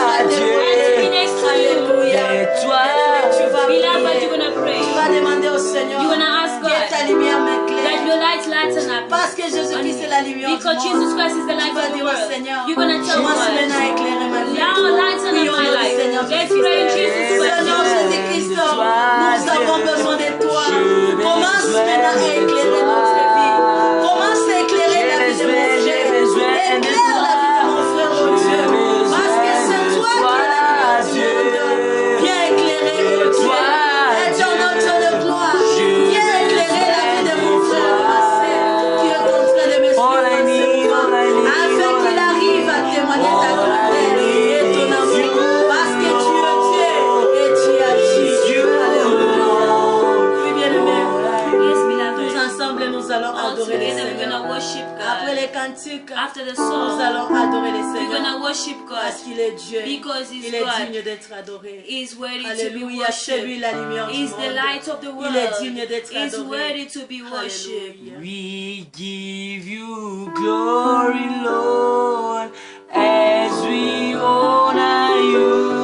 à tes côtés. next to you. Alléluia. Tu vas Beloved, prier. you're gonna pray. Tu vas demander au Seigneur You're gonna ask que ta God lumière that m'éclaire. your light lighten up. Parce que Jésus-Christ est la lumière du Because monde. Jesus Christ is the Tu light vas of the dire au world. Seigneur, You're gonna tell commence God, maintenant à éclairer ma vie. now lighten up Prions my le life. Seigneur Let's pray in Jesus' Seigneur name. Jésus-Christ, nous avons besoin de toi. Commence maintenant à éclairer notre vie. Commence à éclairer la vie de mon frère. Éclaire la vie de mon frère, mon Dieu. Parce que c'est toi qui es la lumière du monde. Viens éclairer, mon Dieu. Éternel de gloire. Viens éclairer la vie de mon frère, ma sœur, qui est en train de me suivre en ce moment. Afin qu'il arrive à témoigner ta grandeur et ton amour. Parce que tu es Dieu et tu agis. Alléluia. Oui, bien-aimé. Yes, Tous beloved. ensemble, nous allons All adorer le together we're Seigneur. gonna worship Après God. les cantiques, After the nous song, allons adorer le we're Seigneur. gonna worship Parce God. qu'il est Dieu. Because he's Il est God. digne d'être adoré. He's worthy to be Alléluia. C'est lui worshipped. la lumière du He's the monde. light of the Il est world. digne d'être He's adoré. worthy to be worshipped. Alléluia. We give you glory, Lord, as we honor you.